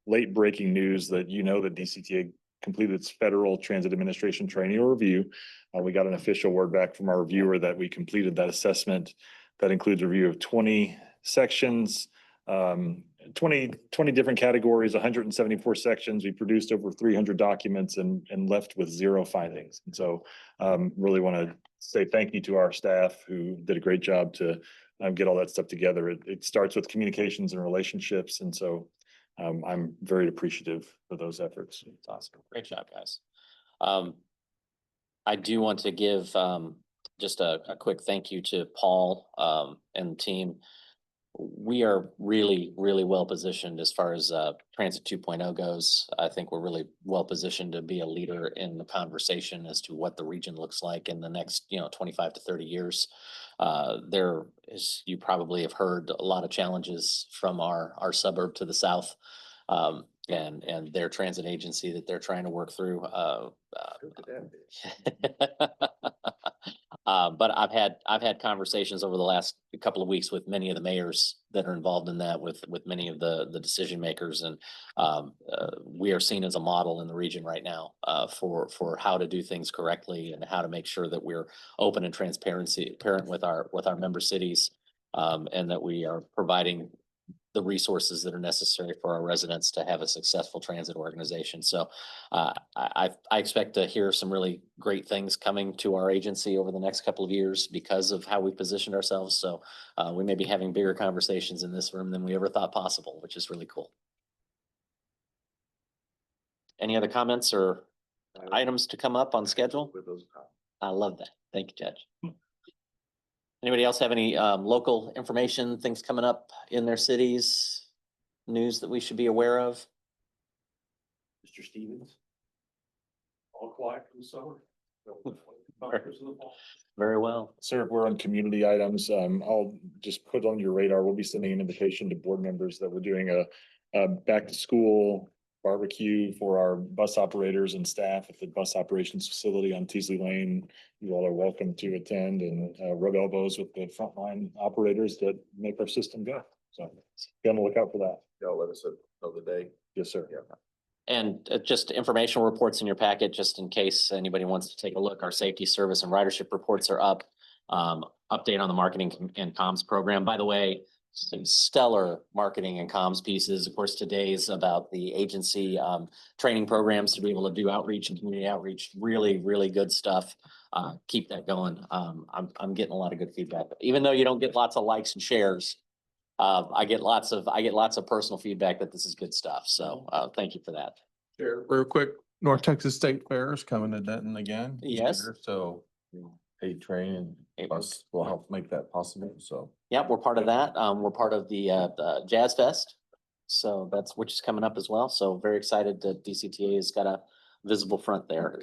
late breaking news that that DCTA completed its Federal Transit Administration training review. We got an official word back from our reviewer that we completed that assessment. That includes a review of 20 sections, 20 different categories, 174 sections. We produced over 300 documents and left with 0 findings. And so really want to say thank you to our staff who did a great job to get all that stuff together. It starts with communications and relationships. And so I'm very appreciative for those efforts. It's awesome. Great job, guys. I do want to give just a quick thank you to Paul and the team. We are really, really well positioned as far as Transit 2.0 goes. I think we're really well positioned to be a leader in the conversation as to what the region looks like in the next 25 to 30 years. There is, you probably have heard, a lot of challenges from our suburb to the south. And their transit agency that they're trying to work through. But I've had conversations over the last couple of weeks with many of the mayors that are involved in that, with many of the decision makers, and we are seen as a model in the region right now for how to do things correctly and how to make sure that we're open and transparent with our member cities, and that we are providing the resources that are necessary for our residents to have a successful transit organization. So I expect to hear some really great things coming to our agency over the next couple of years because of how we positioned ourselves. So we may be having bigger conversations in this room than we ever thought possible, which is really cool. Any other comments or items to come up on schedule? I love that. Thank you, Judge. Anybody else have any local information, things coming up in their cities, news that we should be aware of? Mr. Stevens? All quiet for the summer. Very well. Sir, if we're on community items, I'll just put on your radar, we'll be sending an invitation to board members that we're doing a back to school barbecue for our bus operators and staff at the bus operations facility on Teasley Lane. You all are welcome to attend and rub elbows with the frontline operators that make our system go. So be on the lookout for that. Y'all let us know the day. Yes, sir. And just informational reports in your packet, just in case anybody wants to take a look. Our safety service and ridership reports are up. Update on the marketing and comms program. By the way, some stellar marketing and comms pieces. Of course, today's about the agency training programs to be able to do outreach and community outreach. Really, really good stuff. Keep that going. I'm getting a lot of good feedback. Even though you don't get lots of likes and shares, I get lots of personal feedback that this is good stuff. So thank you for that. Sure. Real quick, North Texas State Fair is coming to Denton again. this Yes. year, So a train and bus will help make that possible. So Yep, we're part of that. We're part of the Jazz Fest. So that's, which is coming up as well. So very excited that DCTA has got a visible front there.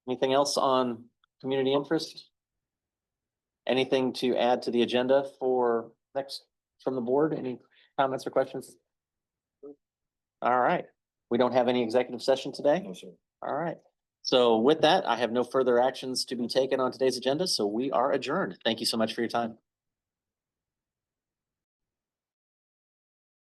Anything else on community interest? Anything to add to the agenda for next from the board? Any comments or questions? All right. We don't have any executive session today? No, sir. All right. So with that, I have no further actions to be taken on today's agenda. So we are adjourned. Thank you so much for your time.